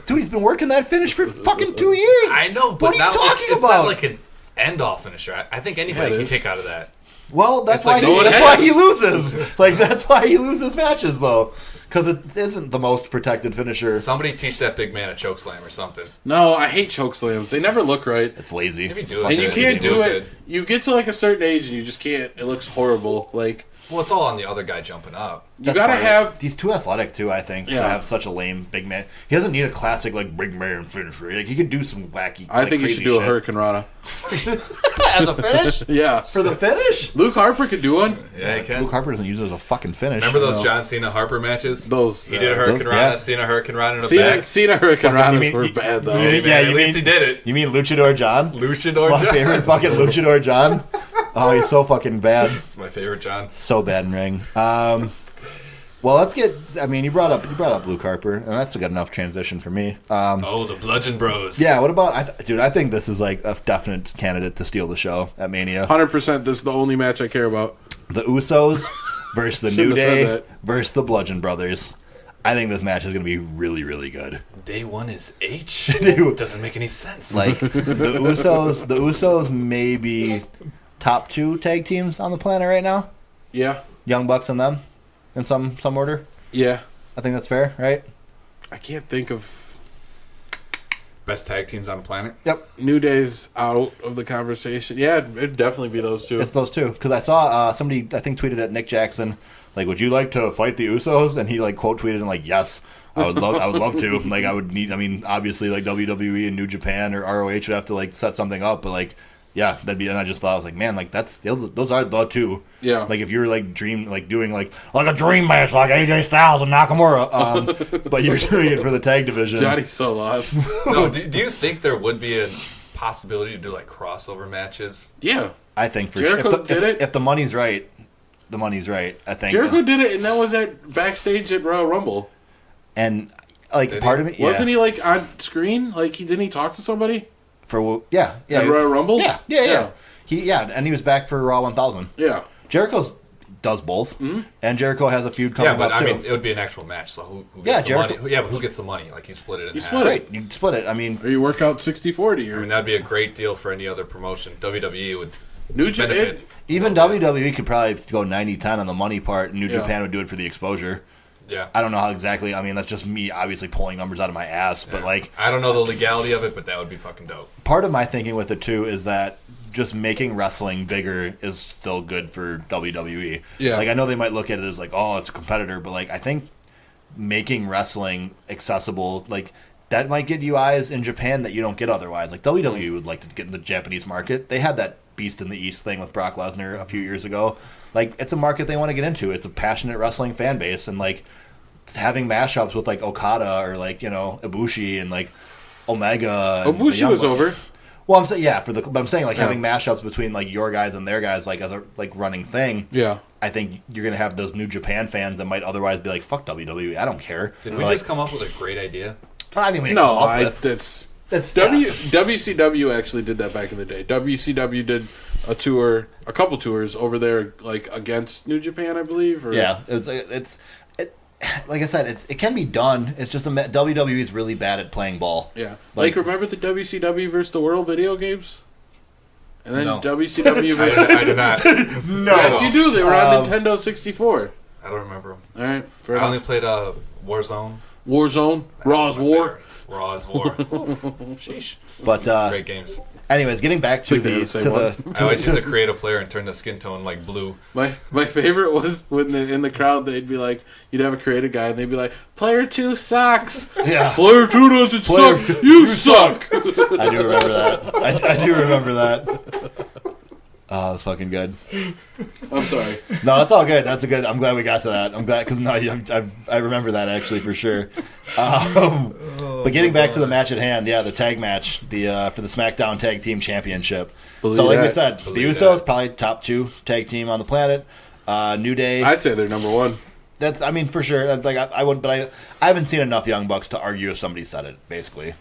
He's been working that finish for fucking 2 years. I know, but what are you now talking it's about? not like an end-all finisher. I think anybody Yeah, it can is. kick out of that. Well, that's It's why like no one that's why he has. loses. Like that's why he loses matches though, because it isn't the most protected finisher. Somebody teach that big man a choke slam or something. No, I hate choke slams. They never look right. It's lazy. If you do it, And you good. can't If you do it it. You get to like a certain age and you just can't. It looks horrible. Like Well, it's all on the other guy jumping up. You gotta have. He's too athletic too. I think to Yeah. have such a lame big man. He doesn't need a classic like big man finisher. Like he could do some wacky. I like, think you crazy should do a shit. Hurricane Rana. as a finish Yeah. for the finish. Luke Harper could do one. Yeah, he can. Luke Harper doesn't use it as a fucking finish. Remember those No. John Cena Harper matches? Those. He did a Hurricane those- Rana, yeah. Cena Hurricane Rana in the back. Cena Hurricane Fucking- you Ranas mean- were you- bad though. Hey, man, at least he did it. You mean Luchador John? Luchador My John. favorite fucking Luchador John. Oh, he's so fucking bad. It's my favorite John. So bad in ring. Well, let's get. I mean, you brought up Luke Harper, and that's a good enough transition for me. The Bludgeon Bros. Yeah. What about? Dude, I think this is like a definite candidate to steal the show at Mania. 100%. This is the only match I care about. The Usos versus the New Shouldn't have said Day that. versus the Bludgeon Brothers. I think this match is going to be really, really good. Day one is H. Dude. Doesn't make any sense. Like the Usos may be top 2 tag teams on the planet right now. Yeah. Young Bucks and them, in some order. Yeah. I think that's fair, right? I can't think of Best tag teams on the planet. Yep, New Day's out of the conversation. Yeah, it'd definitely be those two. it's those two. Because I saw somebody, I think, tweeted at Nick Jackson, like, "Would you like to fight the Usos?" And he like quote tweeted and like, "Yes, I would love to." Like, I would need. I mean, obviously, like WWE and New Japan or ROH would have to like set something up, but like, yeah, that'd be. And I just thought, I was like, man, like those are the two. Yeah. Like if you're like doing like a dream match like AJ Styles and Nakamura, but you're doing it for the tag division. Johnny's so lost. No, do you think there would be a possibility to do like crossover matches? Yeah. I think for Jericho sure. did it. If the money's right, the money's right. I think Jericho did it, and that was at backstage at Royal Rumble. and like Did part he? of it, yeah. Wasn't he like on screen? Like didn't he talk to somebody For yeah, at Royal Rumble? Yeah. And he was back for Raw 1000. Yeah. Jericho's does both, and Jericho has a feud coming Yeah, but up I too. mean, it would be an actual match. So who Yeah, gets the Jericho- money? Yeah, but who gets the money? Like you split it in You half. split it. Right, you split it. I mean, Or you work out 60-40 I or mean, that'd be a great deal for any other promotion. WWE would New benefit. Japan. even WWE could probably go 90-10 on the money part. New Yeah. Japan would do it for the exposure. Yeah. I don't know how exactly. I mean, that's just me obviously pulling numbers out of my ass. But like, I don't know the legality of it, but that would be fucking dope. part of my thinking with it too is that just making wrestling bigger is still good for WWE. Yeah. Like I know they might look at it as like, oh, it's a competitor, but like I think making wrestling accessible, like that might get you eyes in Japan that you don't get otherwise. Like WWE would like to get in the Japanese market. They had that Beast in the East thing with Brock Lesnar a few years ago. Like it's a market they want to get into. It's a passionate wrestling fan base, and like having mashups with like Okada or like Ibushi and like Omega. And the Ibushi Young was Bucks. over. Well, I'm saying but I'm saying like Yeah. having mashups between like your guys and their guys like as a like running thing. Yeah. I think you're gonna have those New Japan fans that might otherwise be like, "Fuck WWE, I don't care." Did we Like, just come up with a great idea? I mean, we didn't No, come up with. it's That's WCW actually did that back in the day. WCW did a couple tours over there, like against New Japan, I believe. Or, Yeah, like I said, it can be done. It's just WWE is really bad at playing ball. yeah. Like- Like remember the WCW versus the World video games, and then No. WCW I versus. did not. No, Yes, you do. They were on Nintendo 64. I don't remember them. All right, fair I only enough. played Warzone. Warzone, Raw's That was my War. favorite. Raw's War. Oof. Sheesh. But Great games. anyways, getting back to Think they're the the same to one. the I always used to create a player and turn the skin tone like blue. My favorite was when in the crowd they'd be like, you'd have a creative guy and they'd be like, player 2 sucks. yeah. Player 2 doesn't Player- suck. You suck. I do remember that. I do remember that. Oh, that's fucking good. I'm sorry. No, that's all good. That's a good. I'm glad we got to that. I'm glad because no, I remember that actually for sure. But getting back to the match at hand, yeah, the tag match, the for the SmackDown Tag Team Championship. Believe so, like we that. said, the Believe Usos that. probably top 2 tag team on the planet. New Day. I'd say they're number 1. That's. I mean, for sure. That's like I wouldn't, but I haven't seen enough Young Bucks to argue if somebody said it. Basically,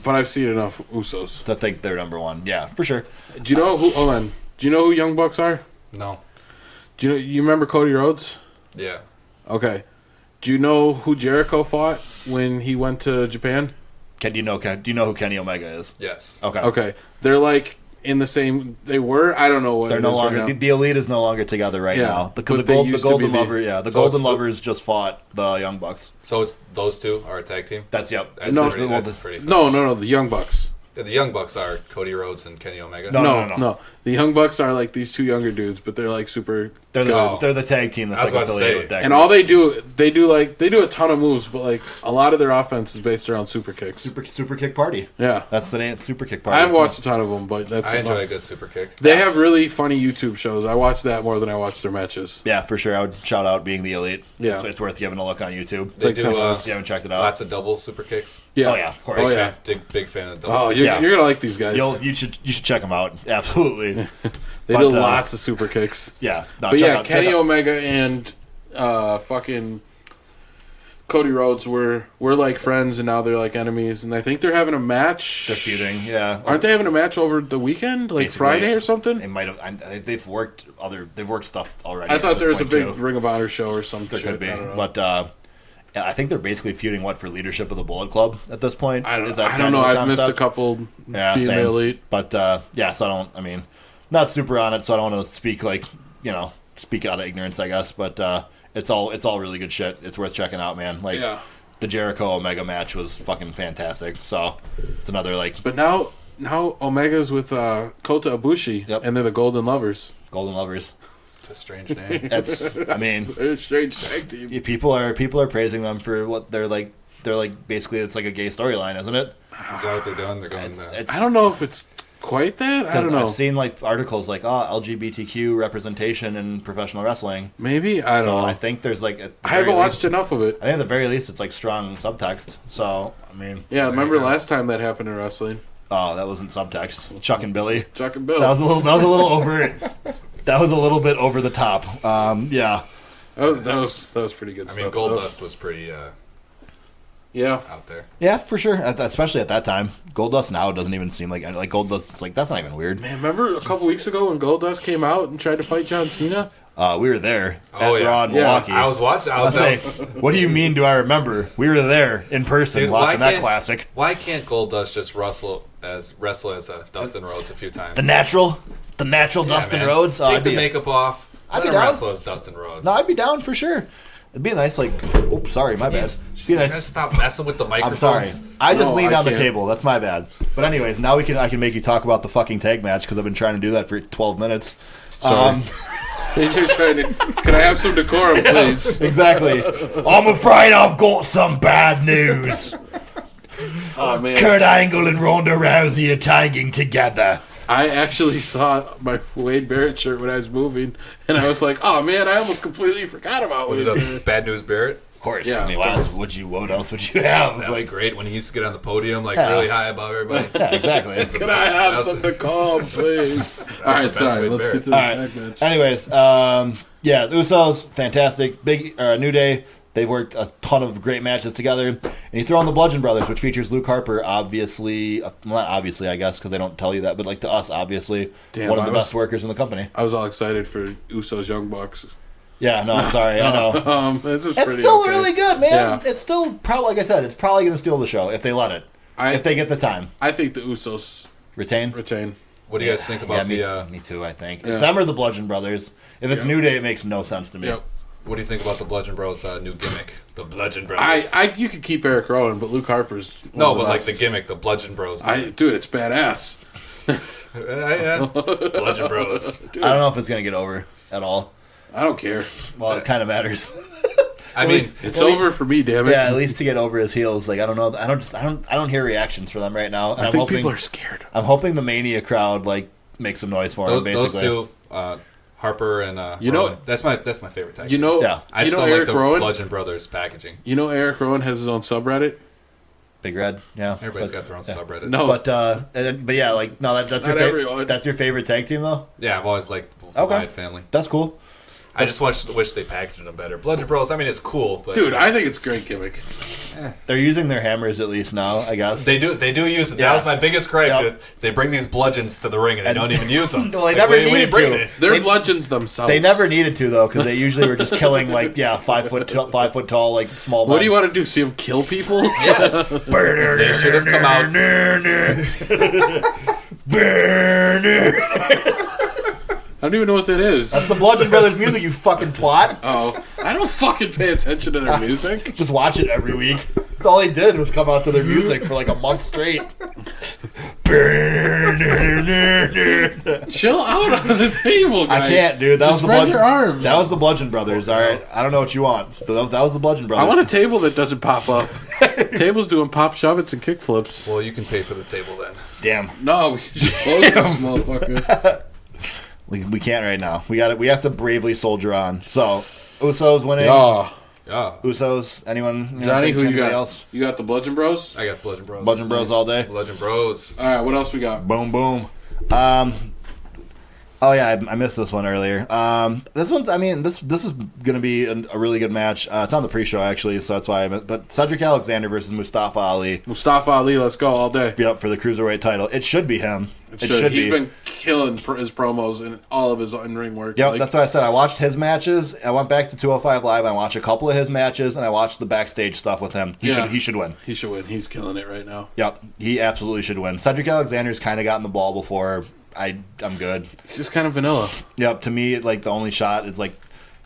But I've seen enough Usos. to think they're number 1. Yeah, for sure. Do you know who? Hold on. Do you know who Young Bucks are? No. Do you remember Cody Rhodes? Yeah. Okay. Do you know who Jericho fought when he went to Japan? Do you know who Kenny Omega is? Yes. Okay. Okay. They're like in the same. They were. I don't know what. They're it no is longer right now. the Elite is no longer together right Yeah, now because but the they used to Golden be the- Lover, the So Golden it's the- Lovers just fought the Young Bucks. So it's those two are a tag team? That's That's No, pretty, that's pretty fun. No. The Young Bucks. Yeah, the Young Bucks are Cody Rhodes and Kenny Omega. No. The Young Bucks are like these two younger dudes, but they're like super. They're the tag team that's like affiliated with that. And all they do a ton of moves, but like a lot of their offense is based around super kicks. Super kick party. Yeah, that's the name. Super kick party. I haven't watched a ton of them, but I enjoy a good super kick. They have really funny YouTube shows. I watch that more than I watch their matches. Yeah, for sure. I would shout out Being the Elite. Yeah, so it's worth giving a look on YouTube. They do. You haven't checked it out. Lots of double super kicks. Yeah. Oh yeah, of course. Big fan of double. Oh, you're gonna like these guys. You should check them out. Absolutely. They do lots of super kicks. Yeah. No, but yeah, Kenny Omega and fucking Cody Rhodes were like friends, and now they're like enemies. And I think they're having a match. They're feuding. Yeah. Aren't they having a match over the weekend, like basically, Friday or something? They might have. They've worked stuff already. I thought there was a big Ring of Honor show or something. There could be, but I think they're basically feuding for leadership of the Bullet Club at this point. I don't know. I've missed a couple being the Elite, but so not super on it, so I don't want to speak speak out of ignorance, I guess. But it's all really good shit. It's worth checking out, man. The Jericho Omega match was fucking fantastic. So it's another But now Omega's with Kota Ibushi, and they're the Golden Lovers. Golden Lovers. It's a strange name. They're a strange tag team. Yeah, people are praising them for what they're like. They're like basically it's like a gay storyline, isn't it? Is that what they're doing? They're going. I don't know if it's quite that. I don't know. I've seen articles LGBTQ representation in professional wrestling. Maybe I don't know. I think there's I haven't watched enough of it. I think at the very least it's strong subtext. So yeah. Remember last time that happened in wrestling? Oh, that wasn't subtext. Chuck and Billy. Chuck and Bill. That was a little over it. That was a little bit over the top. Yeah. That was pretty good stuff. I mean, Goldust was pretty. Out there. Yeah, for sure. Especially at that time, Goldust now doesn't even seem like Goldust. It's that's not even weird. Man, remember a couple weeks ago when Goldust came out and tried to fight John Cena? We were there at Raw in Milwaukee. I was watching. What do you mean? Do I remember? We were there in person watching that classic. Why can't Goldust just wrestle as Dustin Rhodes a few times? The natural Dustin Rhodes. Take the makeup off. Let him wrestle as Dustin Rhodes. No, I'd be down for sure. It'd be a nice oops, sorry, my bad. Stop messing with the microphones. I'm sorry. I just leaned on the table. That's my bad. But anyways, now I can make you talk about the fucking tag match because I've been trying to do that for 12 minutes. Sorry. Can I have some decorum, please? Exactly. I'm afraid I've got some bad news. Oh man. Kurt Angle and Ronda Rousey are tagging together. I actually saw my Wade Barrett shirt when I was moving, and I was like, "Oh man, I almost completely forgot about Wade Barrett." Was it a Bad News Barrett? Of course. Yeah. I mean, what else would you have? That was great when he used to get on the podium, really high above everybody. Yeah, exactly. Can I have some to calm, please? All right, sorry. Let's get to the tag match. Anyways, the Usos, fantastic. Big New Day. They've worked a ton of great matches together. And you throw in the Bludgeon Brothers, which features Luke Harper, obviously, not obviously, I guess, because they don't tell you that, but to us, obviously, one of the best workers in the company. I was all excited for Usos Young Bucks. Yeah, no, I'm sorry, I know. It's still really good, man. Yeah. It's still, probably, like I said, it's probably going to steal the show if they let it. If they get the time. I think the Usos retain. What do you guys think about me too, I think. It's them or the Bludgeon Brothers. If it's New Day, it makes no sense to me. Yep. What do you think about the Bludgeon Bros' new gimmick, the Bludgeon Brothers? You could keep Eric Rowan, but Luke Harper's the gimmick, the Bludgeon Bros. Dude, it's badass. Bludgeon Bros. Dude. I don't know if it's gonna get over at all. I don't care. Well, it kind of matters. I mean, it's over for me, damn it. Yeah, at least to get over his heels. I don't know. I don't hear reactions for them right now. And I think people are scared. I'm hoping the Mania crowd makes some noise for him. Basically, those two. Harper and Rowan. That's my favorite tag. I just don't like the Bludgeon Brothers packaging. You know, Eric Rowan has his own subreddit. Big Red, yeah. Everybody's got their own subreddit. No, but yeah, that's your favorite. That's your favorite tag team, though. Yeah, I've always liked the Wyatt family. That's cool. I just wish they packaged them better. Bludgeon Bros. I mean, it's cool, but dude, I think it's a great gimmick. They're using their hammers at least now, I guess. They do use it. Yeah. That was my biggest gripe. Yep. They bring these bludgeons to the ring and they don't even use them. Well, they never needed to. They're bludgeons themselves. They never needed to though, because they usually were just killing 5 foot tall small. What do you want to do? See them kill people? Yes. They should have come out. I don't even know what that is. That's the Bludgeon Brothers music, you fucking twat. Oh, I don't fucking pay attention to their music. Just watch it every week. That's all they did was come out to their music for a month straight. Chill out on the table, guy. I can't, dude. That Just was the spread your arms. That was the Bludgeon Brothers. All right, I don't know what you want, but that was the Bludgeon Brothers. I want a table that doesn't pop up. Table's doing pop shove-its and kick flips. Well, you can pay for the table then. Damn. No, we can just close this motherfucker. We can't right now. We have to bravely soldier on. So, Usos winning. Oh, Yeah. Usos. Anyone? Johnny, think who you anybody got? Else? You got the Bludgeon Bros? I got Bludgeon Bros. Bludgeon Bros all day. Bludgeon Bros. All right, what else we got? Boom, boom. Oh yeah, I missed this one earlier. This one's, I mean, this is going to be a really good match. It's on the pre-show actually, so that's why. But Cedric Alexander versus Mustafa Ali. Mustafa Ali, let's go all day. Be up for the cruiserweight title. It should be him. It He's should be. been killing his promos and all of his in-ring work. Yep, that's what I said. I watched his matches. I went back to 205 Live. I watched a couple of his matches, and I watched the backstage stuff with him. He should win. He should win. He's killing it right now. Yep, he absolutely should win. Cedric Alexander's kind of gotten the ball before. I'm good. He's just kind of vanilla. Yep, to me, like the only shot is like.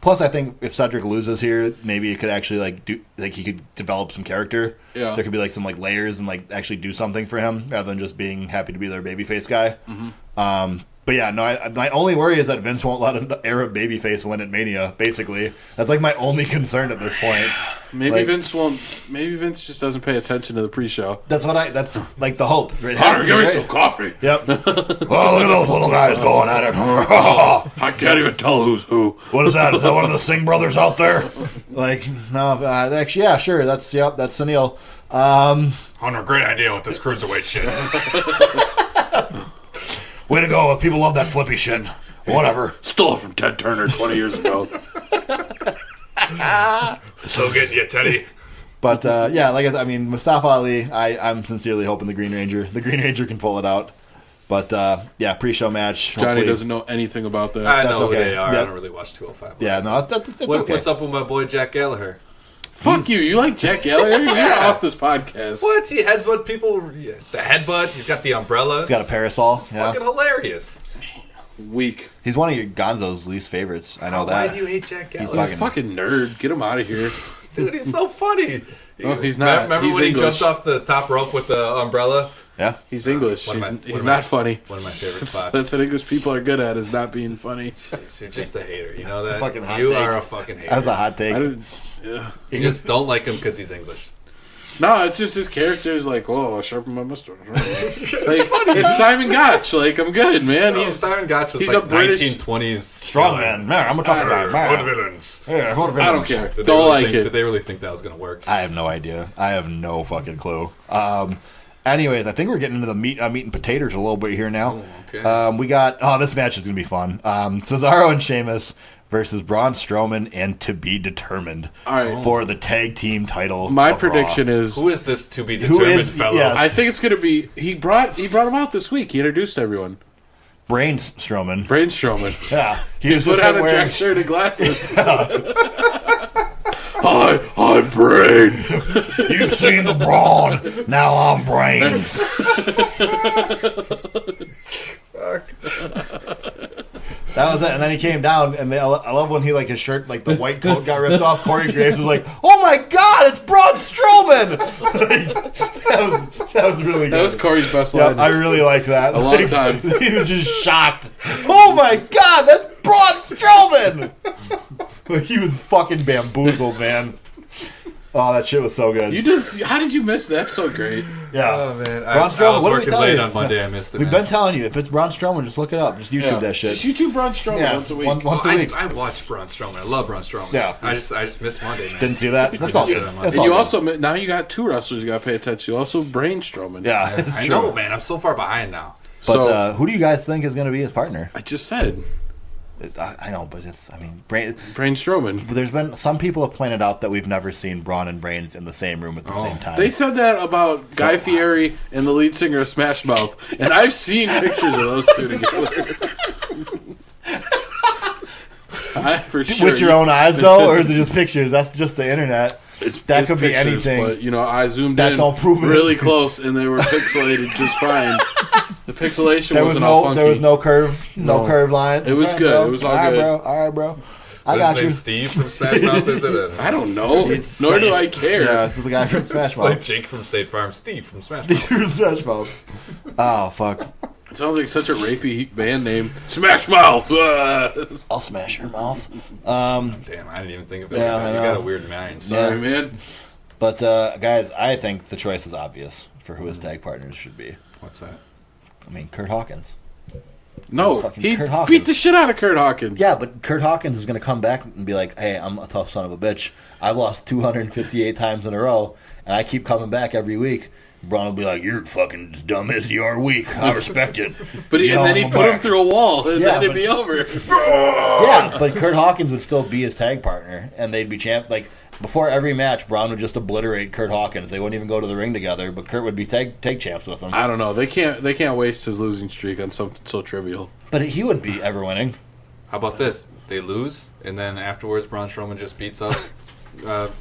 Plus, I think if Cedric loses here, maybe it could actually he could develop some character. Yeah, there could be like some like layers and like actually do something for him rather than just being happy to be their babyface guy. Mm-hmm. But yeah, no. My only worry is that Vince won't let an Arab babyface win at Mania. Basically, that's like my only concern at this point. Maybe Vince won't. Maybe Vince just doesn't pay attention to the pre-show. That's like the hope. Right? Give me some coffee. Yep. Oh, look at those little guys going at it. I can't even tell who's who. What is that? Is that one of the Singh brothers out there? Like, no, actually, yeah, sure. That's Sunil. Hunter, great idea with this cruiserweight shit. Way to go. People love that flippy shit. Whatever. Stole it from Ted Turner 20 years ago. Still getting you, Teddy. But, yeah, like I said, I mean, Mustafa Ali, I'm sincerely hoping the Green Ranger can pull it out. But, yeah, pre-show match. Johnny hopefully. doesn't know anything about that. I know okay. who they are. Yep. I don't really watch 205. Yeah, no, it's okay. What's up with my boy Jack Gallagher? Fuck you. You like Jack Gallagher? You're off this podcast. What? He headbutt people. The headbutt. He's got the umbrella. He's got a parasol. It's fucking hilarious. Weak. He's one of your Gonzo's least favorites. I know Why that. do you hate Jack Gallagher? He's a fucking nerd. Get him out of here. Dude, he's so funny. Oh, he's not. Remember He's when English. he jumped off the top rope with the umbrella? Yeah. He's English. One of my- He's one of not my- funny. One of my favorite spots. That's what English people are good at, is not being funny. Jeez, you're just a hater. You know that? fucking hot You take. are a fucking hater. That's a hot take. You just don't like him because he's English. No, it's just his character is like, oh, I sharpen my mustache. It's Simon Gotch. Like, I'm good, man. No, Simon Gotch was he's like a British 1920s Strong man. Man, I'm a tough guy. What Man. villains? Yeah, what I don't care. Did they Don't really like think, it. Did they really think that was going to work? I have no idea. I have no fucking clue. Anyways, I think we're getting into the meat and potatoes a little bit here now. Oh, okay. We got this match is gonna be fun. Cesaro and Sheamus versus Braun Strowman and To Be Determined All right. for the tag team title. My of Raw. prediction is, Who is this to be Who determined is- fellow? yes. I think it's going to be, he brought him out this week. He introduced everyone. Brains Strowman. Brain Strowman. Yeah, he was Put just on a wearing. jack shirt and glasses. I'm Brain. You've seen the Braun. Now I'm Brains. That was it, and then he came down, and I love when he like his shirt, like the white coat got ripped off. Corey Graves was like, "Oh my God, it's Braun Strowman!" that was really good. That was Corey's best Yeah, line. I really like that. A long time. He was just shocked. Oh my God, that's Braun Strowman! He was fucking bamboozled, man. Oh, that shit was so good. How did you miss that? So great. Yeah. Oh, man. Braun I was Strowman, what did we working tell late you? on Monday. I missed it. We've man. been telling you, if it's Braun Strowman, just look it up. Just YouTube that shit. Just YouTube Braun Strowman Yeah, once a week. once a week. I watched Braun Strowman. I love Braun Strowman. Yeah. I just missed Monday, man. Didn't see that? That's all missed good. it on Monday. That's And all you good. also, now you got two wrestlers you got to pay attention to. Also, Brain Strowman. Yeah, it's I true. know, man. I'm so far behind now. But So, who do you guys think is going to be his partner? I just said I know, but Brain Strowman. there's been some people have pointed out that we've never seen Braun and Brains in the same room at the same time. They said that about Guy Fieri and the lead singer of Smash Mouth, and I've seen pictures of those two together. For sure. With your own eyes, though, or is it just pictures? That's just the internet. It's could be pictures, anything. But I zoomed That in don't prove it. really close, and they were pixelated just fine. The pixelation There was wasn't all funky. no curve, no No. curve line. It was All right, good. bro. It was all right, good. bro. All right, bro. I What got is his you. name? Steve from Smash Mouth? Is it? I don't know. It's Nor do Steve. I care. Yeah, this is the guy from Smash It's like Mouth. Jake from State Farm, Steve from Smash Mouth. From Smash Mouth. Oh fuck! It sounds like such a rapey band name. Smash Mouth. I'll smash your mouth. Damn, I didn't even think of it. Yeah, Like that. I You know. got a weird mind. Sorry, man. But guys, I think the choice is obvious for who his tag partners should be. What's that? I mean, Kurt Hawkins. No, Fucking he Kurt Hawkins. beat the shit out of Kurt Hawkins. Yeah, but Kurt Hawkins is going to come back and be like, "Hey, I'm a tough son of a bitch. I've lost 258 times in a row, and I keep coming back every week." Braun will be like, "You're fucking as dumb as you are weak. I respect it." But You and know, then he'd I'm put him back. through a wall, and Yeah, then it'd but- be over. Yeah, but Kurt Hawkins would still be his tag partner, and they'd be champ. Like before every match, Braun would just obliterate Kurt Hawkins. They wouldn't even go to the ring together, but Kurt would be tag champs with him. I don't know. They can't waste his losing streak on something so trivial. But he wouldn't be ever winning. How about this? They lose, and then afterwards, Braun Strowman just beats up.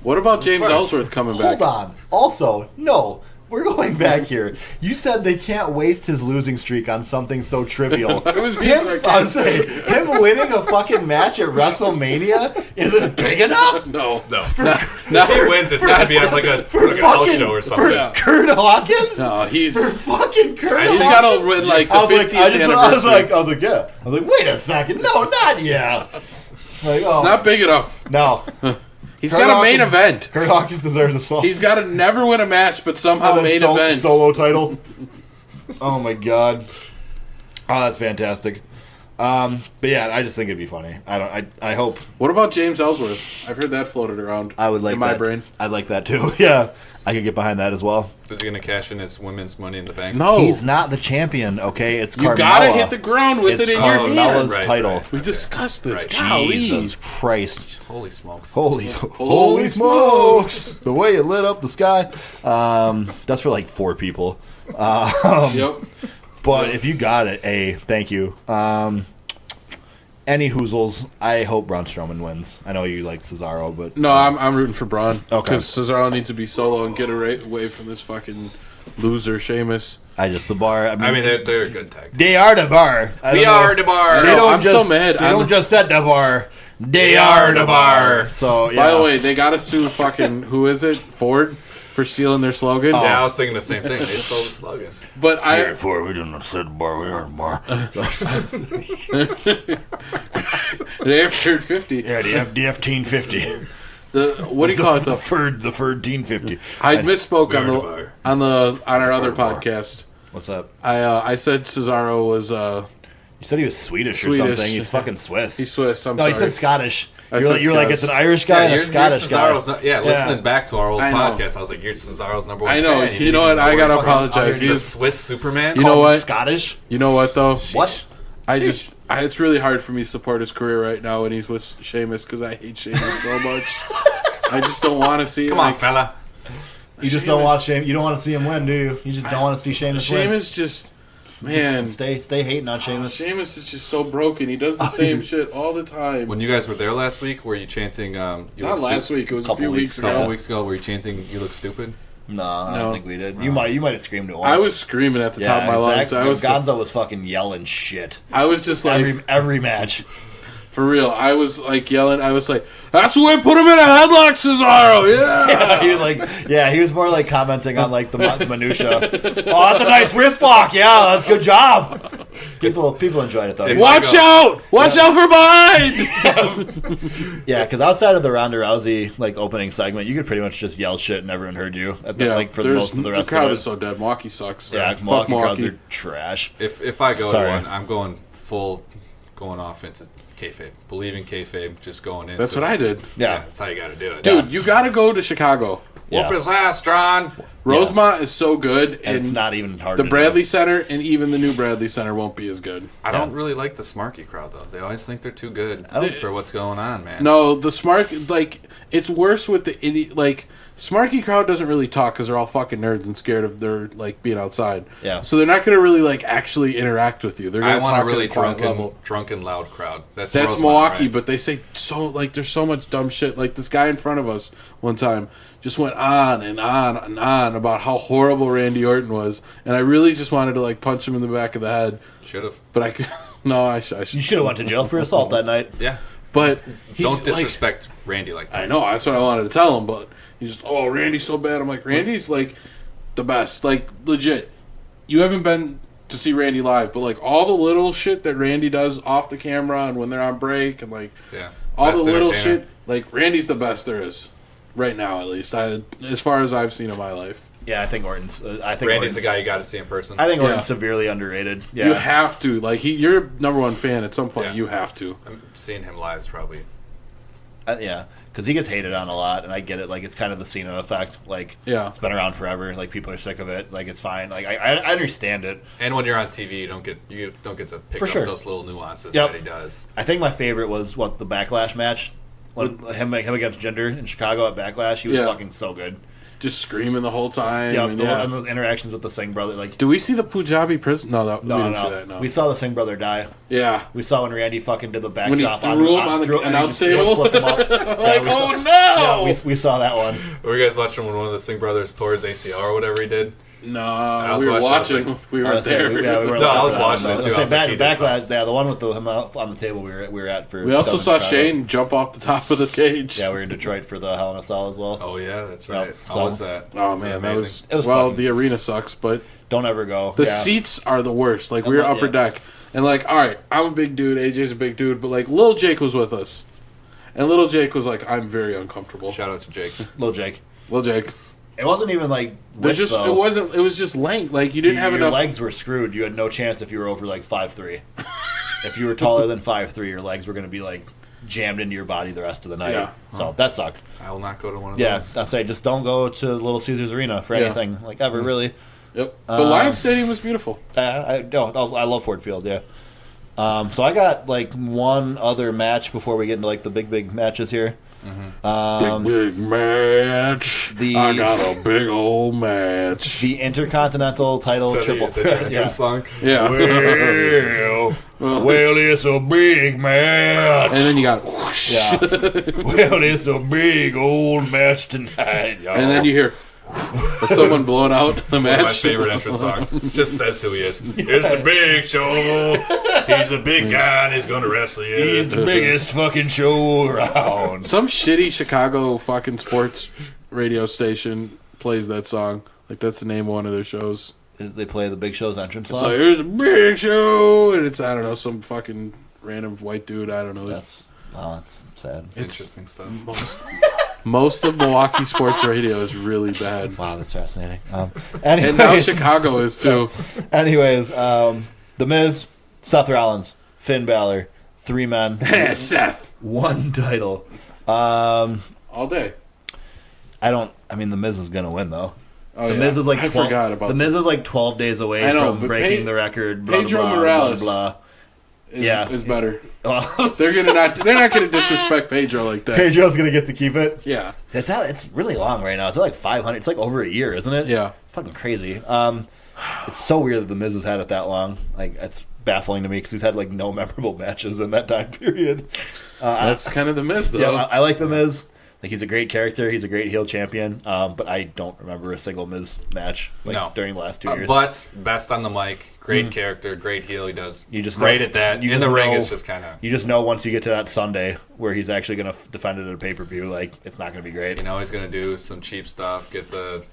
What about James fine. Ellsworth coming back? Hold on. Also, no. We're going back here. You said they can't waste his losing streak on something so trivial. I was being I'm sarcastic. saying, him winning a fucking match at WrestleMania isn't big enough No. No. Not If he wins, it's going to be on like a house show or something. Yeah. Kurt Hawkins? No, he's For fucking Kurt he's Hawkins? got to win like the I was 50th like, anniversary. I was like, yeah. I was like, wait a second. No, not yet. Like, oh. It's not big enough. No. He's Kurt got a main Hawkins- event. Kurt Hawkins deserves a song. He's got to never win a match, but somehow main event. Solo title. Oh my god. Oh, that's fantastic. But yeah, I just think it'd be funny. I hope. What about James Ellsworth? I've heard that floated around. I would like in my that. brain. I'd like that too. Yeah, I could get behind that as well. Is he going to cash in his women's Money in the Bank? No, He's not the champion. Okay, it's you Carmella. gotta hit the ground with It's it in your Carmella's hand. Right, title. right. We discussed this. Right. Golly. Jesus Christ! Holy smokes. Holy smokes! The way it lit up the sky. That's for like 4 people. Yep. But if you got it, thank you. Any hoozles, I hope Braun Strowman wins. I know you like Cesaro, but No, I'm rooting for Braun. Okay. Because Cesaro needs to be solo and get away from this fucking loser, Sheamus. the bar. I mean, they're a good tag team. They are the bar. I We don't know. are the bar. They No, don't I'm just, so mad. They I'm- don't just set the bar. They are the bar. So yeah. By the way, they gotta sue fucking who is it? Ford for stealing their slogan. Yeah, I was thinking the same thing. They stole the slogan. But Therefore, we didn't set the bar. We are the bar. they have turned 50. Yeah, the F-1050. What do you call it? The Ferd 1050. I misspoke We on are the the bar. on our other Bar. podcast. What's up? I said Cesaro was You said he was Swedish or Swedish. something. He's fucking Swiss. he's Swiss. I'm no, sorry. he said Scottish. I You're said like, Scottish. it's an Irish guy and a Scottish guy. Cesaro's not, listening back to our old I know. podcast, I was like, you're Cesaro's number 1 I know. fan. You know what? I gotta You're apologize. the Swiss Superman? You know what? Scottish? You know what though? What? It's really hard for me to support his career right now when he's with Sheamus because I hate Sheamus so much. I just don't want to see. Come on, fella. You just don't want Sheamus. You don't want to see him win, do you? You just don't want to see Sheamus win. Sheamus just, man. Stay hating on Sheamus. Sheamus is just so broken. He does the same shit all the time. When you guys were there last week, were you chanting, you Not look last stupid? week. It was a Couple few weeks weeks A couple ago. weeks ago, were you chanting, you look stupid? No, I No. don't think we did. You might have screamed it once. I was screaming at the top of my lungs. Gonzo was fucking yelling shit. I was just like, Every match. for real. I was like yelling. I was like, "That's why I put him in a headlock, Cesaro." Yeah. He was more like commenting on like the minutia. Oh, that's a nice wrist lock. Yeah, that's a good job. People enjoyed it though. If Watch out! Watch out for behind! Yeah, because outside of the Ronda Rousey like opening segment, you could pretty much just yell shit and everyone heard you. For the most of the rest crowd of it. is so dead. Milwaukee sucks. Yeah, Fuck Milwaukee crowds Milwaukee. are trash. If I go Sorry. to one, I'm going off into kayfabe. Believing kayfabe, just going into That's what I did. Yeah. That's how you got to do it. Dude, you gotta go to Chicago. Yeah. Whoop his ass, John. Rosemont is so good, And it's and not even hard the to Bradley do. Center and even the new Bradley Center won't be as good. I don't really like the Smarky crowd, though. They always think they're too good for what's going on, man. No, the smart it's worse with the idiot. Smarky crowd doesn't really talk because they're all fucking nerds and scared of their being outside. Yeah. So they're not gonna really actually interact with you. They're gonna I want talk a really at quiet level. drunken, loud crowd. That's That's Rosemont, Milwaukee, right? but they say there's so much dumb shit. Like this guy in front of us one time just went on and on and on about how horrible Randy Orton was, and I really just wanted to punch him in the back of the head, Should have. but I could. No, I should. You should have went to jail for assault that night. Yeah. But Don't disrespect Randy like that. I know, that's what I wanted to tell him, but he's just, oh, Randy's so bad. I'm like, Randy's like the best. Like, legit. You haven't been to see Randy live, but like all the little shit that Randy does off the camera and when they're on break and like all the little shit, like Randy's the best there is. Right now, at least, as far as I've seen in my life. Yeah, I think Orton's. Randy's the guy you got to see in person. I think Orton's severely underrated. Yeah, you have to. Like you're a number one fan at some point. Yeah. You have to. I'm seeing him live is probably. Yeah, because he gets hated on a lot, and I get it. Like it's kind of the Cena effect. Like it's been around forever. Like people are sick of it. Like it's fine. Like I understand it. And when you're on TV, you don't get to pick up those little nuances that he does. I think my favorite was the Backlash match. When him against Jinder in Chicago at Backlash, he was fucking so good. Just screaming the whole time. Yeah, and the interactions with the Singh brother. Like, do we see the Punjabi prison? No, we didn't see that. No, we saw the Singh brother die. Yeah, we saw when Randy fucking did the back when drop he threw him on the announce table. Like, oh no! Yeah, we saw that one. Were you guys watching when one of the Singh brothers tore his ACL or whatever he did? No, we were watching. We weren't there. I was watching it too. Backlash, the one with him on the table we were at for. We also saw Shane jump off the top of the cage. Yeah, we were in Detroit for the Hell in a Cell as well. Oh yeah, that's right. How was that? Oh man, that was the arena sucks, but don't ever go. The seats are the worst. Like we were upper deck, and like, all right, I'm a big dude. AJ's a big dude, but like, Lil Jake was with us, and Little Jake was like, I'm very uncomfortable. Shout out to Jake. Lil Jake. It wasn't even like it wasn't. It was just length. Like you didn't have enough. Your legs were screwed. You had no chance if you were over like 5'3". If you were taller than 5'3", your legs were going to be like jammed into your body the rest of the night. Yeah. So that sucked. I will not go to one of those. Yeah, I say just don't go to Little Caesars Arena for anything like ever really. Yep. The Lions Stadium was beautiful. I love Ford Field. Yeah. So I got like one other match before we get into like the big matches here. Big match. I got a big old match. The Intercontinental title triple threat. Song. Yeah. Well, it's a big match. And then you got whoosh. Yeah. Well, it's a big old match tonight, y'all. And then you hear someone blowing out the match. One of my favorite entrance songs. Just says who he is. It's the Big Show. He's a big guy and he's going to wrestle you. He's the biggest fucking show around. Some shitty Chicago fucking sports radio station plays that song. Like, that's the name of one of their shows. They play the Big Show's entrance song? It's like, here's a Big Show. And it's, I don't know, some fucking random white dude. I don't know. That's sad. Interesting stuff. Most of Milwaukee sports radio is really bad. Wow, that's fascinating. And now Chicago is too. Anyways, The Miz, Seth Rollins, Finn Balor, 3 men. Seth. 1 title. All day. The Miz is going to win, though. Oh, the Miz is like 12, I forgot about The Miz is like 12 days away from breaking the record. Pedro Morales. Is better. They're not gonna disrespect Pedro like that. Pedro's gonna get to keep it. Yeah, it's really long right now. It's like 500. It's like over a year, isn't it? Yeah, it's fucking crazy. It's so weird that the Miz has had it that long. Like it's baffling to me because he's had like no memorable matches in that time period. That's kind of the Miz, though. Yeah, I like the Miz. Like he's a great character. He's a great heel champion. But I don't remember a single Miz match during the last 2 years. But best on the mic, great character, great heel. He does. You just great at that. In the ring, it's just kind of. You just know once you get to that Sunday where he's actually going to defend it at a pay-per-view, like it's not going to be great. You know he's going to do some cheap stuff. Get the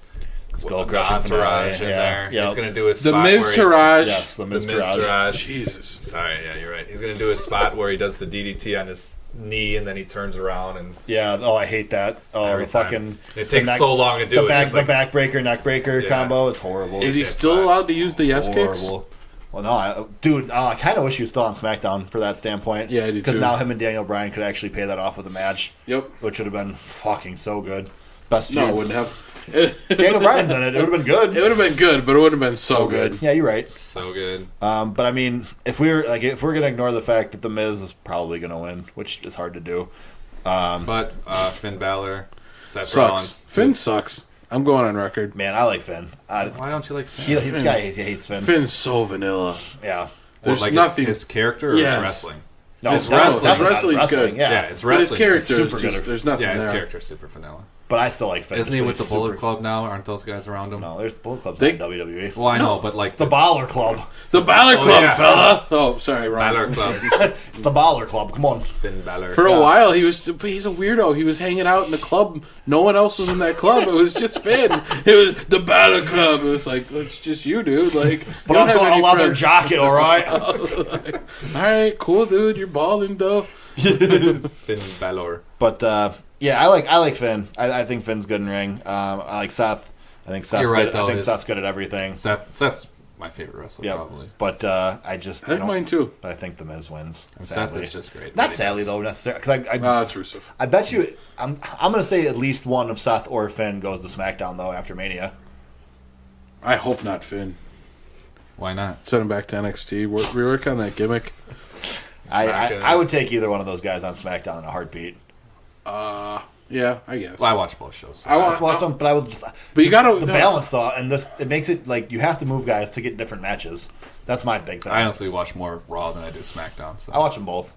entourage in there. Yep. He's going to do his the spot Miz Taraj. Yes, the Miz Taraj. Jesus. Sorry, yeah, you're right. He's going to do his spot where he does the DDT on his knee and then he turns around and I hate that. Every time. It takes so long to do. The backbreaker, neckbreaker combo. It's horrible. Is he still allowed to use the yes kicks? Well, no, I kind of wish he was still on SmackDown for that standpoint. Yeah, I do too. Because now him and Daniel Bryan could actually pay that off with a match. Yep, which would have been fucking so good. Best. No, it wouldn't have. Daniel Bryan's in it. It would have been good. It would have been good, but it wouldn't have been so good. Yeah, you're right. So good. But I mean, if we're gonna ignore the fact that the Miz is probably gonna win, which is hard to do. But Finn Balor, Seth Rollins. Finn sucks. I'm going on record. Man, I like Finn. Why don't you like Finn? This guy hates Finn. Finn's so vanilla. Yeah. There's nothing. His character or his wrestling? No, his wrestling. His wrestling's good. Yeah, it's wrestling. His character super is just, there's nothing his there. character is super vanilla. But I still like Finn. Isn't he He's with the Bullet super- Club now? Aren't those guys around him? No, there's Bullet Clubs They- in WWE. Well, I know, but like It's the Baller Club. The Balor Club, yeah. fella. Oh, sorry, wrong. Balor Club. It's the Baller Club. Come on. Finn Balor. For a while, he's a weirdo. He was hanging out in the club. No one else was in that club. It was just Finn. It was the Balor Club. It was like, it's just you, dude. Like, Put you on don't have a any leather friends. jacket, all right? All right, cool, dude. You're balding, though. Finn Balor. But yeah, I like Finn. I think Finn's good in ring. I like Seth. I think Seth's You're right, good. though. I think Seth's good at everything. Seth's my favorite wrestler, Yeah, probably. but I I think think mine too. But I think the Miz wins. And Seth sadly. is just great. Not sadly though, necessarily because It's Rusev. I bet you I'm gonna say at least one of Seth or Finn goes to SmackDown though after Mania. I hope not Finn. Why not? Send him back to NXT. Rework on that gimmick. I would take either one of those guys on SmackDown in a heartbeat. Yeah, I guess. Well, I watch both shows. So I want, Watch them, but I would just. but you gotta the balance though, and this it makes it like you have to move guys to get different matches. That's my big thing. I honestly watch more Raw than I do SmackDown. So I watch them both.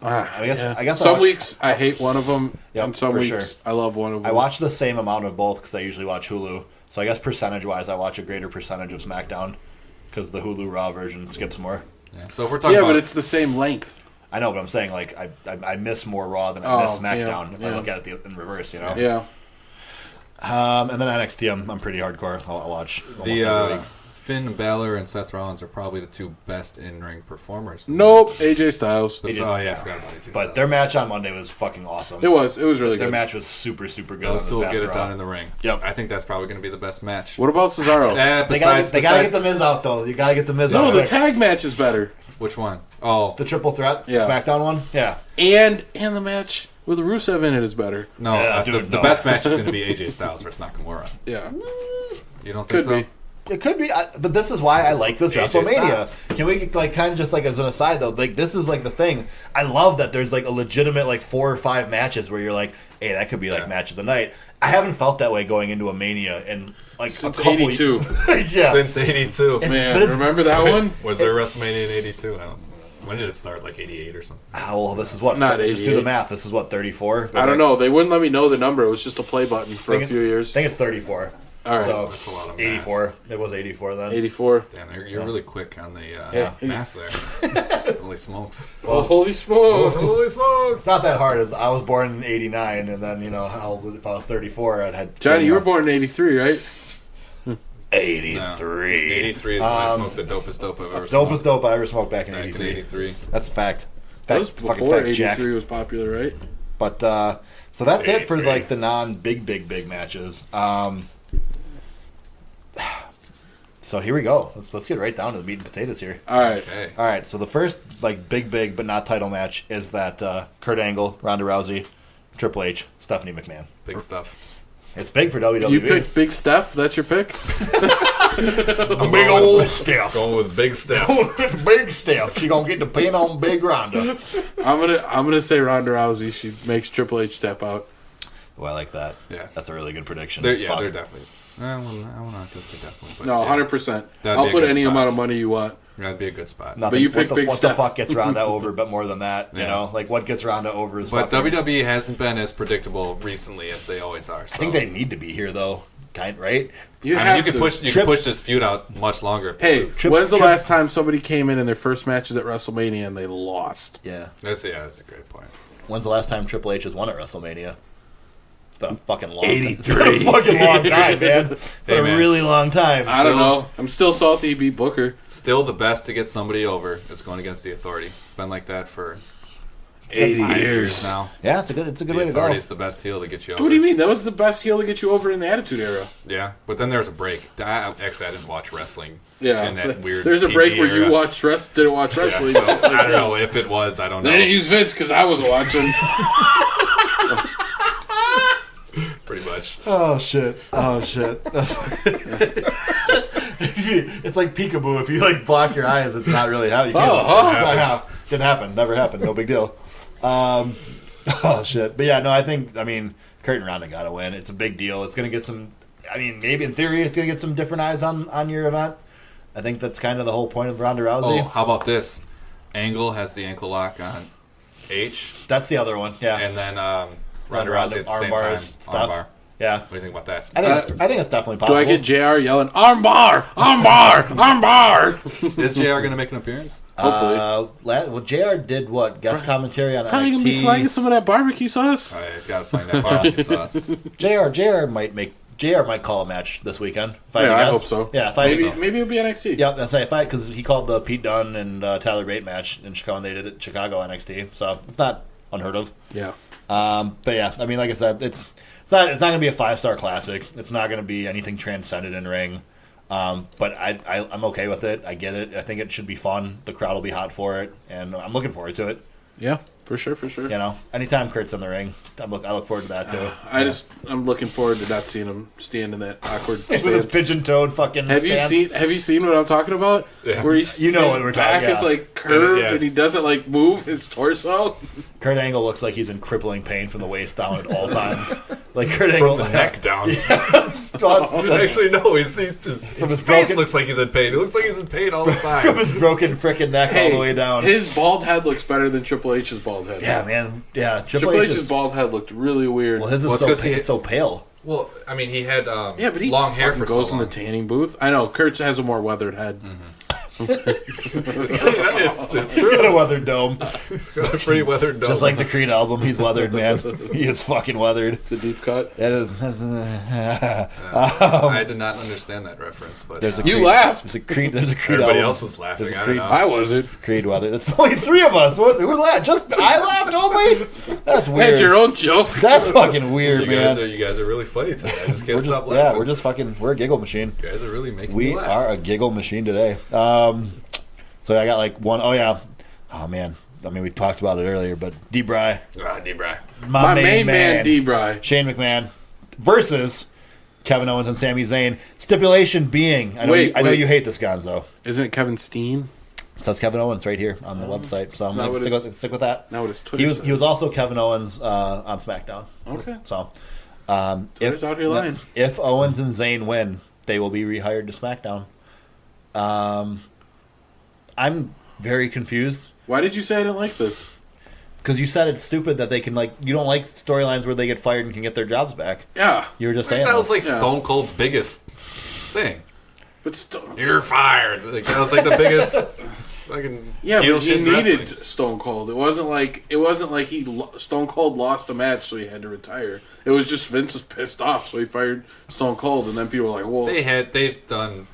I guess I some watch- weeks I hate one of them, Yep, and some for weeks sure. I love one of them. I watch the same amount of both because I usually watch Hulu. So I guess percentage-wise, I watch a greater percentage of SmackDown because the Hulu Raw version skips more. yeah. So if we're talking Yeah, about but it's the same length. I know, but I'm saying like I miss more Raw than I miss Oh, SmackDown yeah, if I yeah. look at it in reverse, you know. Yeah. And then NXT, I'm pretty hardcore. I'll watch almost every the week. Finn Balor and Seth Rollins are probably the two best in-ring performers. Nope. AJ Styles. Oh yeah, I forgot about it. But their match on Monday was fucking awesome. It was really Their good. match was super good. Those on two will this get it past done Raw. in the ring. Yep. I think that's probably going to be the best match. What about Cesaro? They gotta get the Miz out though. You gotta get the Miz out. No, the quick. tag match is better, Which one? Oh The triple threat Yeah. SmackDown one. Yeah. and the match with Rusev in it is better. no, Yeah, the dude, no. best match is going to be AJ Styles versus Nakamura. Yeah, You don't think could so? be. It could be, but this is why I like this AJ WrestleMania. Styles. Can we like kind of just like as an aside though, like this is like the thing. I love that there's like a legitimate like 4 or 5 matches where you're like, hey, that could be like Yeah. match of the night. I haven't felt that way going into a Mania in like Since a couple '82. yeah. Since '82. Man, but it's- remember that one? Was there WrestleMania in '82? I don't. When did it start? Like '88 or something? Oh, well, this is what Not just do 88. the math. This is what 34. I don't know. They wouldn't let me know the number. It was just a play button for a few I years. think it's 34. All right. So That's a lot of math. 84. It was 84 then. 84. Damn, you're really quick on the Yeah. math there. Holy smokes! Oh, holy smokes! smokes! It's not that hard. As I was born in '89, and then if I was 34, I'd had Johnny, you were born in '83, right? 83. '83 is when I smoked the dopest dope I've ever Dopest smoked. dope I ever smoked back in Back in '83. '83. That's a fact. That was Fucking before fact, Jack. '83 was popular, right? But so that's it for 83. like the non-big matches. So here we go. Let's get right down to the meat and potatoes here. All right. Okay. All right. So the first like big but not title match is that Kurt Angle, Ronda Rousey, Triple H, Stephanie McMahon. Big stuff. It's big for WWE. You picked Big Steph. That's your pick. a big old Steph. Going with Big Steph. Big Steph. She gonna get the pin on Big Ronda. I'm gonna say Ronda Rousey. She makes Triple H step out. Oh, I like that. Yeah. That's a really good prediction. They're Fuck. definitely. I'm not gonna say definitely. But No, yeah, 100%. That'd I'll be a put good any spot. amount of money you want. That'd be a good spot. Nothing, But you picked Big what Steph. the fuck gets Ronda over, but more than that, you Yeah. know, like what gets Ronda over is. But fucking- WWE hasn't been as predictable recently as they always are. So. I think they need to be here though, right? You I have mean, you to. can push this feud out much longer. If they Hey, lose. when's the last time somebody came in their first matches at WrestleMania and they lost? Yeah. That's a great point. When's the last time Triple H has won at WrestleMania? It's been a fucking long 83. time. It's been a fucking long time, man. It's been Hey, a man. really long time. I don't know. I'm still salty he beat Booker. Still the best to get somebody over is going against the Authority. It's been like that for 80 5 years. now. Yeah, it's a good The way to go. Authority is the best heel to get you over. What do you mean? That was the best heel to get you over in the Attitude Era. Yeah, but then there was a break. I didn't watch wrestling. Yeah. in that weird. There's a PG break where era. you didn't watch Yeah, wrestling. so, just like I don't that. know if it was. I don't They didn't know. use Vince because I wasn't watching. Pretty much. Oh shit! It's like peekaboo. If you like block your eyes, it's not really how you can't. Didn't happen. Never happened. No big deal. Oh shit! But yeah, no. I mean, Kurt and Ronda gotta win. It's a big deal. It's gonna get some. I mean, maybe in theory, it's gonna get some different eyes on your event. I think that's kind of the whole point of Ronda Rousey. Oh, how about this? Angle has the ankle lock on H, That's the other one. Yeah. and then Ronda Rousey at the same time. Armbar. Yeah. What do you think about that? I think it's definitely possible. Do I get JR yelling, armbar, armbar, armbar? Is JR going to make an appearance? Hopefully. Well, JR did what? Guest commentary on NXT. How are you going to be slanging some of that barbecue sauce? Oh, yeah, he's got to slang that barbecue sauce. JR might call a match this weekend. I hope so. Yeah, maybe it'll be NXT. Yeah, that's right. Because he called the Pete Dunne and Tyler Bate match in Chicago, and they did it at Chicago NXT. So it's not unheard of. Yeah. But yeah, I mean, like I said, it's not going to be a 5-star classic. It's not going to be anything transcended in ring. But I'm okay with it. I get it. I think it should be fun. The crowd will be hot for it, and I'm looking forward to it. Yeah, for sure. You know, anytime Kurt's in the ring, I look forward to that too. I'm looking forward to not seeing him stand in that awkward with his stance. pigeon-toed fucking. Have you seen what I'm talking about? Yeah. Where he's You know his what we're back talking is about. like curved Yes. and he doesn't like move his torso. Kurt Angle looks like he's in crippling pain from the waist down at all times. Like Kurt Angle, From the neck down. Actually, Actually, no. His his face broken- looks like he's in pain. He looks like he's in pain all the from time. his broken frickin' neck all the way down. His bald head looks better than Triple H's bald head. Yeah, man. Yeah, Triple H's bald head looked really weird. Well, his is Well, it's 'cause he- so pale. Well, I mean, he had yeah, but he long hair for goes so in long. the tanning booth. I know Kurt's has a more weathered head. it's He's true. got a weathered dome. Pretty weathered dome. Just like the Creed album, he's weathered, man. He is fucking weathered. It's a deep cut. It is. I did not understand that reference, but There's a You Creed, laughed. There's a Creed everybody album. else was laughing. There's a I don't Creed- know. I wasn't. Creed weather. That's only 3 of us. Who laughed? Just I laughed only. That's Had weird. your own joke. That's fucking weird, you man. guys are really funny today. I just can't We're stop just, laughing. we're just fucking. We're a giggle machine. You guys are really making We me laugh. are a giggle machine today. So I got like one. Oh yeah. Oh man. I mean, we talked about it earlier, but D-Bry, D-Bry. my main man D-Bry. Shane McMahon versus Kevin Owens and Sami Zayn. Stipulation being, I know Wait. you hate this, Gonzo. Isn't it Kevin Steen? It says Kevin Owens right here on the website, so I'm not going what to his- stick with that. Not what his Twitter He was says. also Kevin Owens on SmackDown. Okay. So Twitter's out here lying. if Owens and Zayn win, they will be rehired to SmackDown. I'm very confused Why did you say I didn't like this? because you said it's stupid that they can you don't like storylines where they get fired and can get their jobs back. Yeah. You were just I saying think that was like Yeah. Stone Cold's biggest thing. But still. You're fired. Like, that was like the biggest fucking Yeah, heel but he shit in needed wrestling. Stone Cold. It wasn't like Stone Cold lost a match, so he had to retire. It was just Vince was pissed off, so he fired Stone Cold, and then people were like, "Well, They've done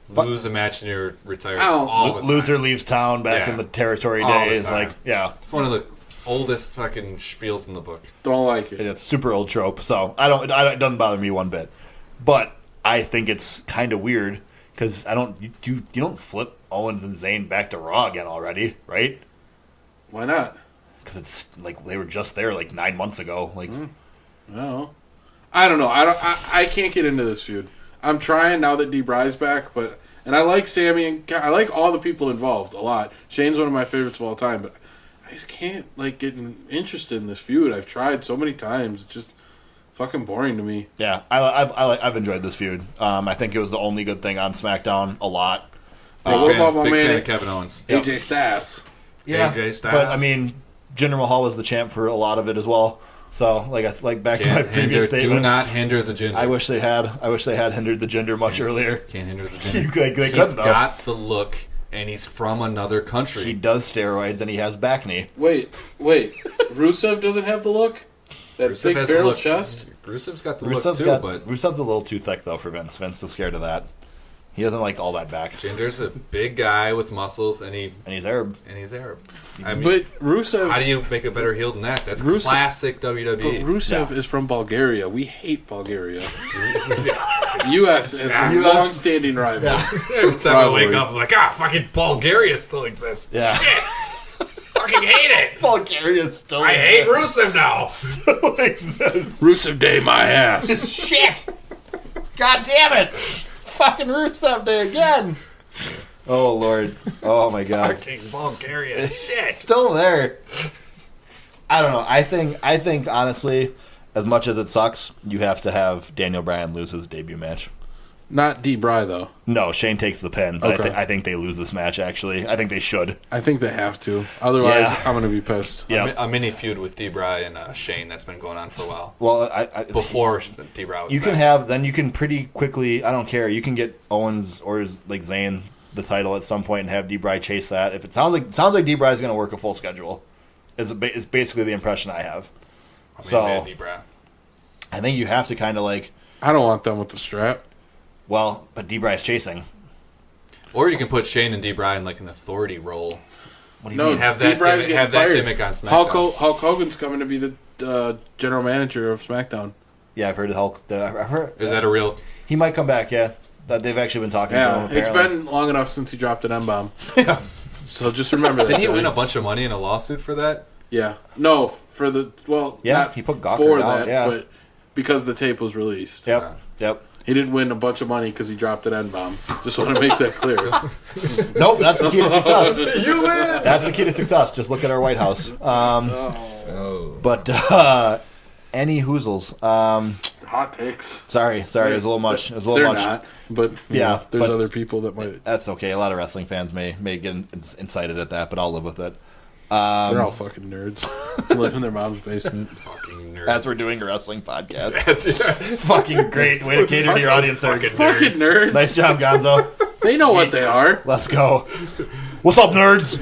lose a match and you're retired Ow. all the time. Loser leaves town back Yeah. in the territory All the days. time. Like, yeah, It's one of the oldest fucking spiels in the book. don't like it." it's a super old trope. So it doesn't bother me one bit. But I think it's kind of weird because you don't flip Owens and Zayn back to Raw again already, right? Why not? Because it's like they were just there like 9 months ago. Like, No, I don't know. I can't get into this feud. I'm trying now that D-Bry's back, and I like Sammy and I like all the people involved a lot. Shane's one of my favorites of all time, but I just can't get interested in this feud. I've tried so many times. It's just fucking boring to me. yeah, I've enjoyed this feud. I think it was the only good thing on SmackDown a lot. What about my Big man- fan of Kevin Owens. AJ Styles. Yeah, AJ Styles. but I mean, Jinder Mahal was the champ for a lot of it as well. So like back to my previous Do statement. not hinder the gender. I wish they had hindered the gender much earlier. Can't hinder the You gender. could- they He's could, though. got the look, and he's from another He country. does steroids and he has back knee. Wait. Rusev doesn't have the look? That Rusev big has the barrel look. chest? Rusev's got the Rusev's look too, got but Rusev's a little too thick though for Vince. Vince is scared of that. He doesn't like all that back, Jinder's a big guy with muscles, and and he's Arab. he's Arab. I mean, But Rusev... how do you make a better heel than that? That's Rusev- classic But WWE. Rusev is from Bulgaria. We hate Bulgaria. U.S. is a US. long-standing rival. Every time I wake up, I'm like, fucking Bulgaria still exists. Yeah. Shit! Fucking hate it! Bulgaria still I hate Rusev now! exists. Rusev Day, my ass. Shit! God damn it! Fucking Rusev Day again! Oh Lord! Oh my God! Fucking Bulgaria. Shit! Still there. I don't know. I think honestly, as much as it sucks, you have to have Daniel Bryan lose his debut match. Not D-Bry, though. No, Shane takes the pin, but Okay. I think they lose this match, actually. I think they should. I think they have to. Otherwise, Yeah. I'm going to be pissed. Yeah. A mini feud with D-Bry and Shane that's been going on for a while. Well, Before D-Bry was you can back. then you can pretty quickly, I don't care, you can get Owens or like Zayn the title at some point and have D-Bry chase that. If it sounds like D-Bry is going to work a full schedule, is basically the impression I have. So D-Bry. I think you have to kind of like, I don't want them with the strap. well, but D-Bry's chasing. Or you can put Shane and D-Bry in like an authority role. What do you No, mean? Have that D-Bry's gimmick, getting have that fired. gimmick on SmackDown. Hulk Hogan's coming to be the general manager of SmackDown. Yeah, I've heard Hulk. I've heard, Is that a real... he might come back, yeah. That they've actually been talking to him, Yeah, it's apparently. been long enough since he dropped an M-bomb. So just remember that. Did he Joey. win a bunch of money in a lawsuit for that? Yeah. No, for the... Well, Yeah, not he put Gawker for out, that, yeah. but because the tape was released. Yep. He didn't win a bunch of money because he dropped an N-bomb. Just want to make that clear. Nope, that's the key to success. You win! That's the key to success. Just look at our White House. But, any hoozles. Hot takes. Sorry, it was a little much. It was a little They're much. not, but Yeah, there's but- other people that might. That's okay. A lot of wrestling fans may get incited at that, but I'll live with it. They're all fucking nerds. Live in their mom's basement. Fucking nerds. As we're doing a wrestling podcast. Yes, yeah. Fucking great way to cater to your audience there. Fucking nerds. Nice job, Gonzo. They know what they are. Let's go. What's up, nerds?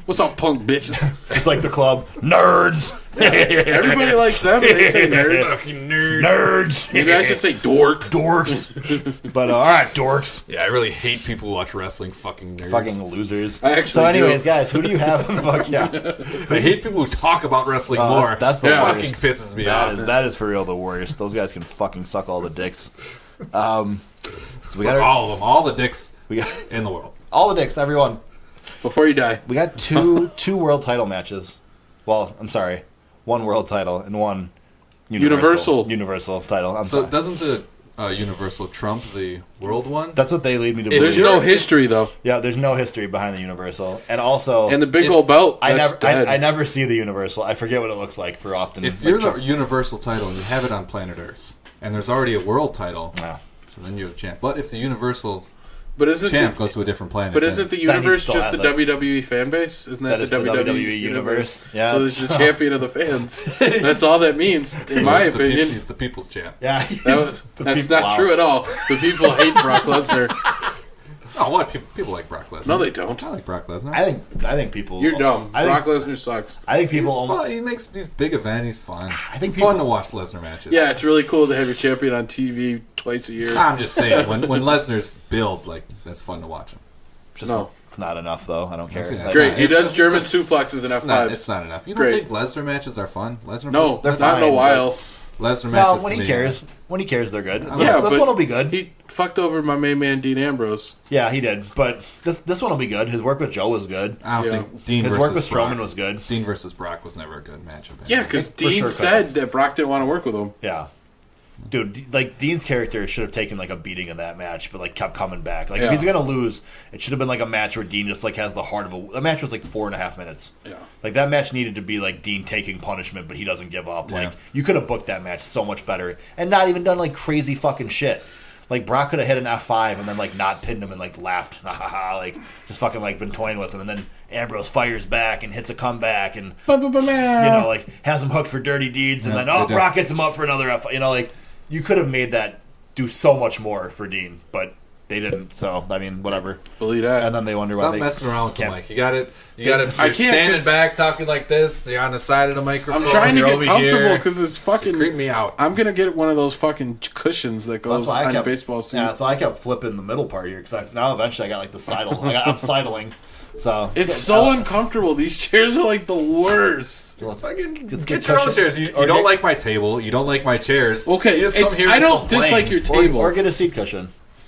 What's up, punk bitches? It's like the club. Nerds. Everybody likes them. They say nerds. Fucking nerds. Nerds. Maybe I should say dork. Dorks. But all right, dorks. Yeah, I really hate people who watch wrestling. Fucking nerds. Fucking losers. I actually So, anyways, do. guys, who do you have in the fuck? Yeah. I hate people who talk about wrestling more. that's the fucking worst. pisses me off. That is for real the worst. Those guys can fucking suck all the dicks. So we got all of them. All the dicks we got in the world. all the dicks, everyone. Before you die. We got two world title matches. Well, I'm sorry, one world title and one universal title. I'm So sorry. doesn't the Universal trump the world one? That's what they lead me to There's believe. no history, though. Yeah, there's no history behind the universal, and also And the big old belt, I that's never dead. I never see the universal. I forget what it looks like for often. If you're the Universal title and you have it on planet Earth, and there's already a world title, No. so then you have a champ. But if the Universal But isn't champ the, goes to a different planet, but then- isn't the Then he universe still just has the it. WWE fan base? Isn't that, That the is the WWE, WWE universe. Yeah, so this is the so- champion of the fans. That's all that means, in my It's the opinion. he's the people's champ. Yeah, That's The not people- true at all. The people hate Brock Lesnar. Oh, what? People like Brock Lesnar. No, they don't. I like Brock Lesnar. I think people. You're dumb. I Brock think, Lesnar sucks. I think He's people. fun. Almost, He makes these big events. He's fun. think It's fun people- to watch Lesnar matches. Yeah, it's really cool to have your champion on TV twice a year. I'm just saying, when Lesnar's build, like, that's fun to watch him. just, No. It's not enough though. I don't care. That's it. That's Great. not- He It's- does German it's suplexes and It's not, F5s. it's not enough. You don't Great. think Lesnar matches are fun? Lesnar No, matches, not in a fine, while. Lesnar No, matches when to he me- cares. When he cares, they're good. Yeah, This but one will be good. He fucked over my main man, Dean Ambrose. Yeah, he did. But this one will be good. His work with Joe was good. I don't Yeah. think Dean His versus work with Brock, Strowman was good. Dean versus Brock was never a good matchup. Yeah, because For Dean sure said that Brock didn't want to work with him. Yeah. Dude, like Dean's character should have taken like a beating in that match, but like kept coming back. Like Yeah. if he's gonna lose, it should have been like a match where Dean just like has the heart of a. The match was like 4.5 minutes. Yeah. Like that match needed to be like Dean taking punishment, but he doesn't give up. Yeah. Like you could have booked that match so much better and not even done like crazy fucking shit. Like Brock could have hit an F5 and then like not pinned him and like laughed, ha ha ha, like just fucking like been toying with him, and then Ambrose fires back and hits a comeback and you know like has him hooked for dirty deeds, and Yeah, then they did. Brock hits him up for another F. You know like you could have made that do so much more for Dean, but they didn't. So I mean whatever. Believe that. And then they wonder why Stop they messing around with the can't- mic. You got it. You got it. I You're can't standing 'cause- back, talking like this. You're on the side of the microphone. I'm trying to you're get over comfortable here. because it's fucking. Creep me out. I'm gonna get one of those fucking cushions that goes That's why I on kept, a baseball seat. Yeah, so I kept flipping the middle part here because now eventually I got like the sidle. I'm sidling. So It's so uncomfortable. These chairs are like the worst. let's, Fucking let's get your own cushion- chairs. You or don't get- like my table. You don't like my chairs. Okay, you just come it's- here. I to don't complain. dislike your table. or get a seat cushion.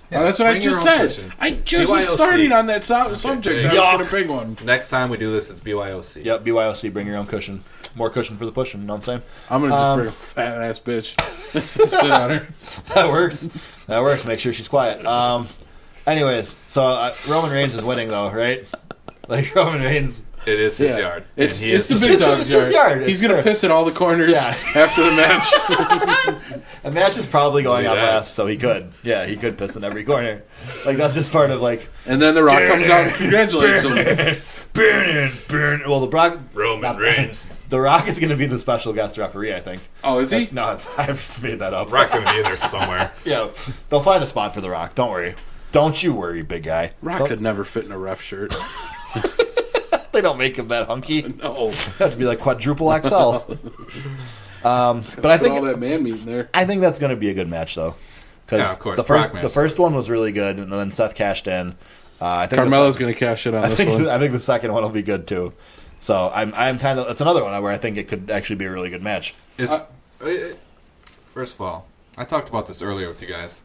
That's what I bring your just own said. cushion. I just was BYOC. starting on that subject. I Yuck. was gonna bring one. Next time we do this, it's BYOC. Yep, BYOC, bring your own cushion. More cushion for the pushing, you know what I'm saying? I'm gonna just bring a fat ass bitch. Sit on her. That works. That works. Make sure she's quiet. Anyways, so Roman Reigns is winning though, right? Like Roman Reigns It is his yard. It's And he is the the big It's dog's his yard. He's It's going to fair. piss in all the corners Yeah. after the match. A match is probably going on Yeah. last, so he could. Yeah, he could piss in every corner. Like, that's just part of, like... And then The Rock comes out and congratulates him. Well, the Brock... Roman Reigns. The Rock is going to be the special guest referee, I think. Oh, is he? No, I just made that up. Rock's going to be in there somewhere. Yeah, they'll find a spot for The Rock. Don't worry. Don't you worry, big guy. Rock could never fit in a ref shirt. They don't make him that hunky. No. Have to be like quadruple XL. But I Put all think that man meat in there. I think that's going to be a good match, though. Because Yeah, of course. the Brock match. first one was really good, and then Seth cashed in. I think Carmelo's going to cash it on this one. I think the second one will be good too. So I'm kind of. It's another one where I think it could actually be a really good match. First of all, I talked about this earlier with you guys.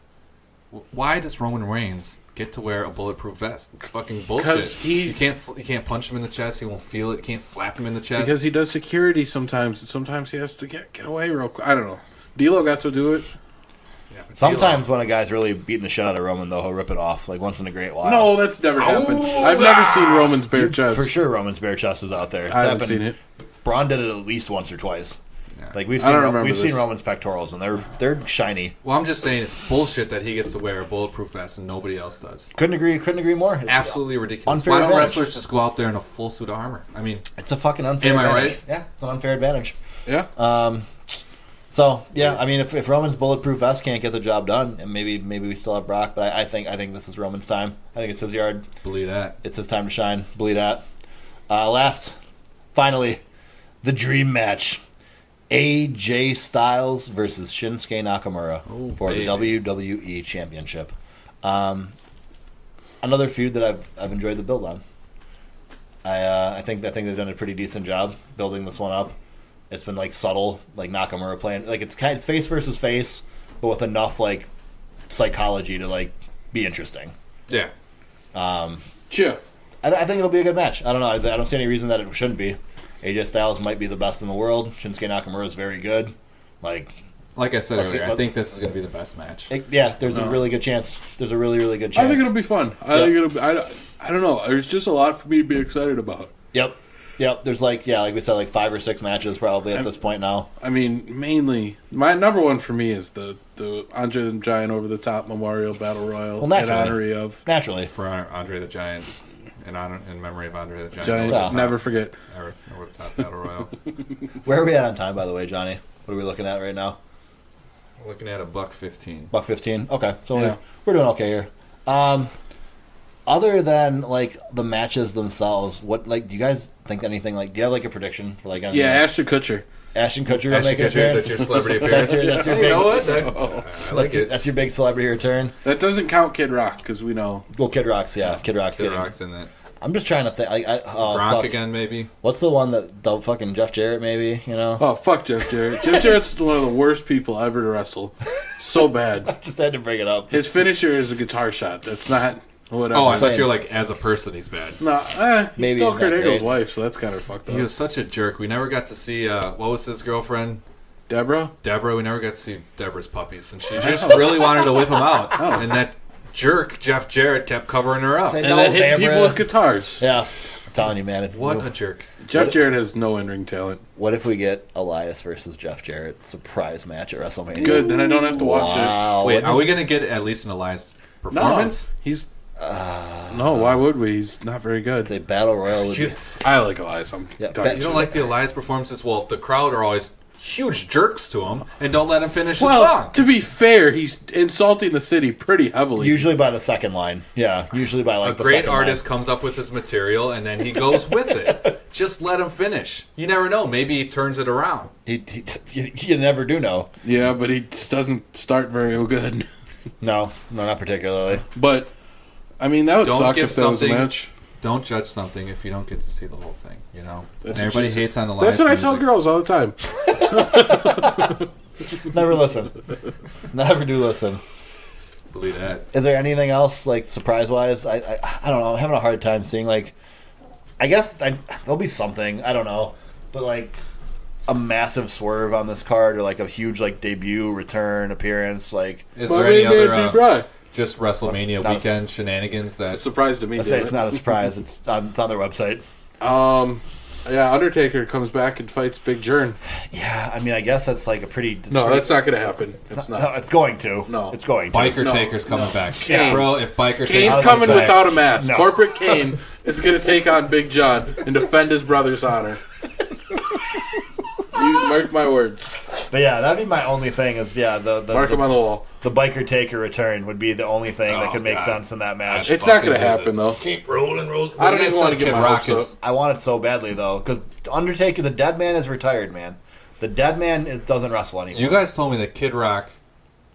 Why does Roman Reigns get to wear a bulletproof vest? It's fucking bullshit. 'Cause you can't punch him in the chest. He won't feel it. You can't slap him in the chest. Because he does security sometimes. And sometimes he has to get away real quick. I don't know. D'Lo got to do it. Yeah, but Sometimes when a guy's really beating the shit out of Roman, though, he'll rip it off like once in a great while. No, that's never happened. I've never seen Roman's bare chest. For sure, Roman's bare chest is out there. It's I haven't happened. seen it. Braun did it at least once or twice. Yeah. Like we've I don't seen, remember we've seen this. Roman's pectorals, and they're shiny. Well, I'm just saying it's bullshit that he gets to wear a bulletproof vest and nobody else does. Couldn't agree more. It's Absolutely ridiculous. unfair Why don't advantage. wrestlers just go out there in a full suit of armor? I mean, It's a fucking unfair Am I advantage. right? Yeah, it's an unfair advantage. Yeah. So yeah, I mean, if Roman's bulletproof vest can't get the job done, and maybe we still have Brock, but I think this is Roman's time. I think it's his yard. believe that. It's his time to shine. Believe that. Finally, the dream match: AJ Styles versus Shinsuke Nakamura for baby. the WWE Championship. Another feud that I've enjoyed the build on. I think they've done a pretty decent job building this one up. It's been like subtle, like Nakamura playing like it's face versus face, but with enough like psychology to like be interesting. Yeah. Cheer. I think it'll be a good match. I don't know. I don't see any reason that it shouldn't be. AJ Styles might be the best in the world. Shinsuke Nakamura is very good. Like Like I said Let's earlier, get- I think this is going to be the best match. there's a really good chance. There's a really, really good chance. I think it'll be fun. I think it'll be. I don't know. There's just a lot for me to be excited about. Yep. There's like we said, like 5 or 6 matches probably at this point now. I mean, mainly my number one for me is the Andre the Giant Over the Top Memorial Battle Royal in naturally. honor of Naturally. For Andre the Giant, in memory of Andre the Giant. Giant. Yeah. Never forget. Over the top battle royal. Where are we at on time, by the way, Johnny? What are we looking at right now? We're looking at $1:15. $1:15. Okay, so Yeah. we're doing okay here. Other than like the matches themselves, what like do you guys think anything like? Do you have like a prediction for like? Yeah, Ashton Kutcher. Ashton Kutcher will Ashton make an Kutcher, is appearance. that your celebrity appearance? That's your Hey, big, you know what? I like it. That's your big celebrity return. That doesn't count Kid Rock because we know. Well, Kid Rock's Kid Rock's Kid getting. Rock's in that. I'm just trying to think. Gronk Fuck. again, maybe. What's the one that the fucking Jeff Jarrett maybe? You know. Oh fuck Jeff Jarrett. Jeff Jarrett's one of the worst people ever to wrestle. So bad. Just had to bring it up. His finisher is a guitar shot. That's not whatever. Oh, I thought Same. you were like, as a person, he's bad. No, he's Maybe still he's Kurt not Angle's great. wife, so that's kind of fucked up. He was such a jerk. We never got to see, what was his girlfriend? Deborah? Deborah. We never got to see Deborah's puppies. And she just really wanted to whip him out. Oh. And that jerk, Jeff Jarrett, kept covering her up. Say And no, then hitting Deborah. people with guitars. Yeah, I'm telling you, man. What a jerk. Jeff Jarrett has no in-ring talent. What if we get Elias versus Jeff Jarrett surprise match at WrestleMania? Good, then I don't have to watch Wow. Wait, are we going to get at least an Elias it. performance? No, he's... no, why would we? He's not very good. It's a battle royal. You, I like Elias. I'm Yeah, talking bet- you don't shit. like the Elias performances? Well, the crowd are always huge jerks to him and don't let him finish the Well, song. to be fair, he's insulting the city pretty heavily. Usually by the second line. Yeah, usually by like A the great second artist comes up with his material and then he goes with it. Just let him finish. You never know. Maybe he turns it around. Line. You never do know. Yeah, but he just doesn't start very good. No, not particularly. But, I mean, that would Don't suck give if there was a something- match. Don't judge something if you don't get to see the whole thing, you know? That's And everybody what she hates on Elias That's what I music. tell girls all the time. Never listen. Never do listen. Believe that. Is there anything else like surprise wise? I don't know. I'm having a hard time seeing like. I guess there'll be something. I don't know, but like a massive swerve on this card or like a huge like debut return appearance. Like Is But there any we made other me cry. just WrestleMania Not a- weekend shenanigans It's a that... surprise to me, I say it's David. not a surprise. It's on their website. Yeah, Undertaker comes back and fights Big Jern. Yeah, I mean, I guess that's like a pretty... No, that's not going to happen. It's not. No, it's going to. No. It's going to. Biker No, Taker's coming back. Kane. Bro, if Biker Kane's Taker's coming say- without a mask. No. Corporate Kane is going to take on Big John and defend his brother's honor. You mark my words. But yeah, that'd be my only thing is, Mark him on the wall. the Biker Taker return would be the only thing that could make God. sense in that match. It's not fucking going to lose happen, it. though. Keep rolling. I don't even want to get Kid my Rock hopes is. I want it so badly, though, because Undertaker, the dead man, is retired, man. The dead man doesn't wrestle anymore. You guys told me that Kid Rock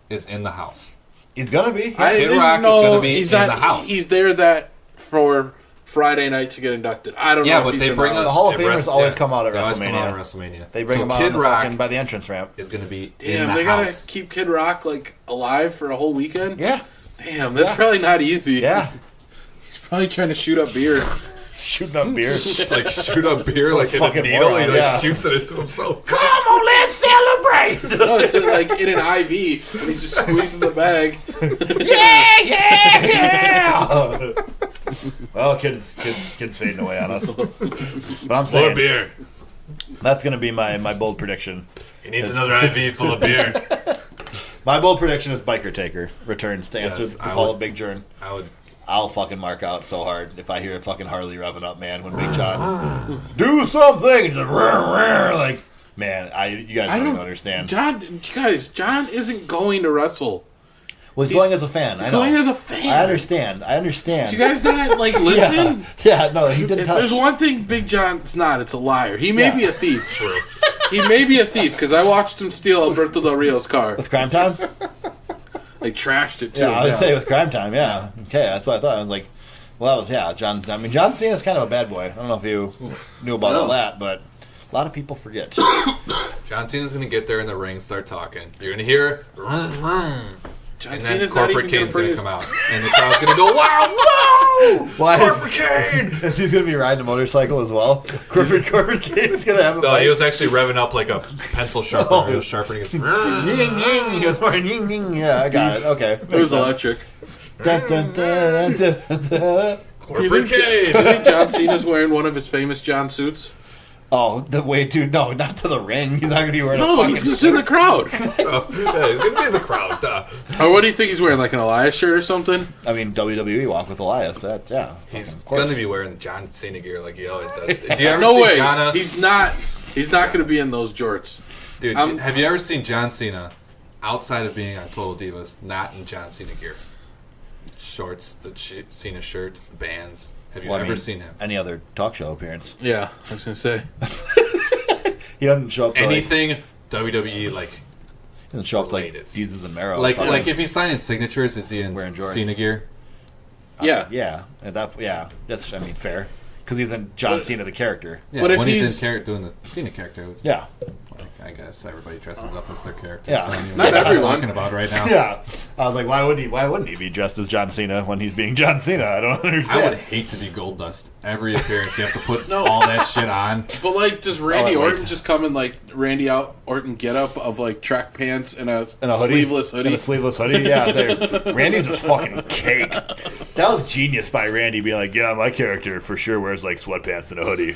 is in the house. He's going to be. I Kid didn't Rock is know gonna be he's in not, the house. He's there for Friday night to get inducted. I don't know. Yeah, if but he's they in bring the us. The Hall of it Famers rest- always yeah, come out at they always WrestleMania. come out at WrestleMania. They bring so him out Kid on the Rock fucking, by the entrance ramp. is going to be in Damn, the they house. gotta keep Kid Rock like alive for a whole weekend. Yeah. Damn, that's probably not easy. Yeah. He's probably trying to shoot up beer. Shooting up beer. Like shoot up beer like in a Fucking needle. moron, He yeah. shoots it into himself. Come on, let's celebrate! No, it's like in an IV, and he's just squeezing the bag. Yeah! Well, kids fading away on us. But I'm More saying beer. that's going to be my bold prediction. He needs another IV full of beer. My bold prediction is Biker Taker returns to answer Yes, the I call would- of Big Jern. I'll I'll fucking mark out so hard if I hear a fucking Harley revving up, man. When Big John do something, and just like, man, you guys don't even understand. John isn't going to wrestle. Well, he's going as a fan. I know. Going as a fan. I understand. You guys not like listen? Yeah, no, he didn't. If there's one thing Big John's not, it's a liar. He may be a thief. True. He may be a thief because I watched him steal Alberto Del Rio's car. With Crime Time. They trashed it too. Yeah, I would say with Crime Time. Yeah, okay, that's what I thought. I was like, well, that was John. I mean, John Cena's kind of a bad boy. I don't know if you knew about all that, but a lot of people forget. John Cena's going to get there in the ring, start talking. You're going to hear, vroom, vroom. John And then Cena's not Corporate even Kane's gonna going bring to his- come out. And the crowd's going to go, wow, whoa! Why? Corporate Kane! He's gonna be riding a motorcycle as well. Corporate Kane's gonna have a No, bike. he was actually revving up like a pencil sharpener. He was sharpening his... Ying, ying. He was more ying, ying. Yeah, I got it. Okay. It was electric. Dun, dun, dun, dun, dun, dun. Corporate Do you Kane! think John Cena's wearing one of his famous John suits? Oh, the way to no, not to the ring. He's not gonna be wearing a No, fucking he's just in the crowd. Oh, yeah, he's going to be in the crowd. Duh. Or what do you think he's wearing? Like an Elias shirt or something? I mean, WWE walk with Elias. That's He's of course. going to be wearing John Cena gear like he always does. Do you ever No see way. John... He's not. He's not going to be in those jorts. Dude, I'm- have you ever seen John Cena outside of being on Total Divas, not in John Cena gear? Shorts, the Cena shirt, the bands. Have you Well, I ever mean, seen him? any other talk show appearance? Yeah, I was going to say. He doesn't show up. To, Anything WWE like he doesn't show up to, like related. Jesus and Mero. like Fucking- like if he's signing signatures, is he in Wearing jorts. Cena gear? Yeah. yeah, that's fair because he's in John But- Cena the character. Yeah, But if when he's he's- in character doing the Cena character, Yeah, like, I guess everybody dresses up as their character. Yeah. So I mean, Not what I'm everyone. talking about right now. yeah. I was like, why wouldn't he be dressed as John Cena when he's being John Cena? I don't understand. I would hate to be Goldust. Every appearance, you have to put all that shit on. But like, does Randy Oh, I Orton liked- just come in like Randy Orton get up of like track pants and a, And a hoodie, sleeveless hoodie? And a sleeveless hoodie. Yeah, Randy's is fucking cake. That was genius by Randy being like, yeah, my character for sure wears like sweatpants and a hoodie.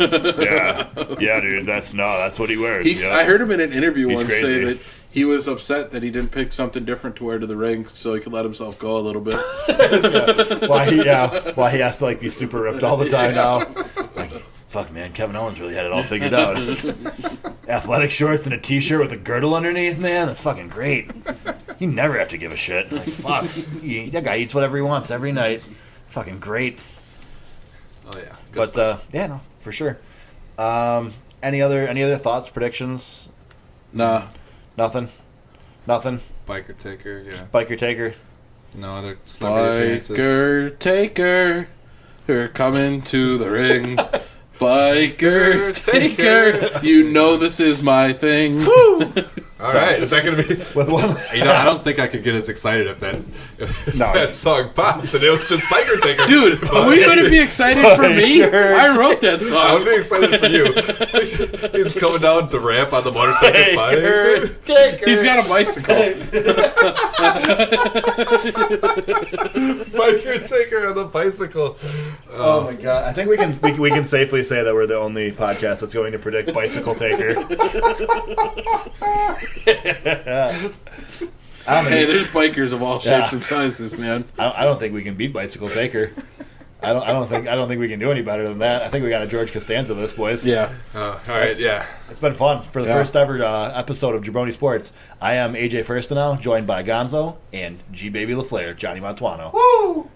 Yeah, dude, that's what he wears. He's, yeah. I heard him in an interview He's once say crazy. that he was upset that he didn't pick something different to wear to the ring so he could let himself go a little bit. why he has to like be super ripped all the time now. Like, fuck, man, Kevin Owens really had it all figured out. Athletic shorts and a t-shirt with a girdle underneath, man, that's fucking great. You never have to give a shit. Like, fuck, that guy eats whatever he wants every night. Fucking great. Oh yeah, good But stuff. yeah, no, for sure. Any other thoughts, predictions? Nah. Nothing. Biker Taker, yeah. Biker Taker. No other celebrity appearances. Biker Taker, you're coming to the ring. Biker Taker, you know this is my thing. All All right, is that going to be with one. I don't think I could get as excited if that song popped and it was just Biker Taker. Dude, are we going to be excited for me? I wrote that song. I would be excited for you. He's coming down the ramp on the motorcycle. Biker Taker. He's got a bicycle. Biker Taker on the bicycle. Oh my god! I think we can safely say that we're the only podcast that's going to predict Bicycle Taker. Hey, there's bikers of all shapes and sizes, man. I don't think we can beat Bicycle Taker. I don't think we can do any better than that. I think we got a George Costanza this, boys. Yeah. All right. It's been fun for the first ever episode of Jabroni Sports. I am AJ Firstenow, joined by Gonzo and G Baby LaFleur, Johnny Montuano. Woo!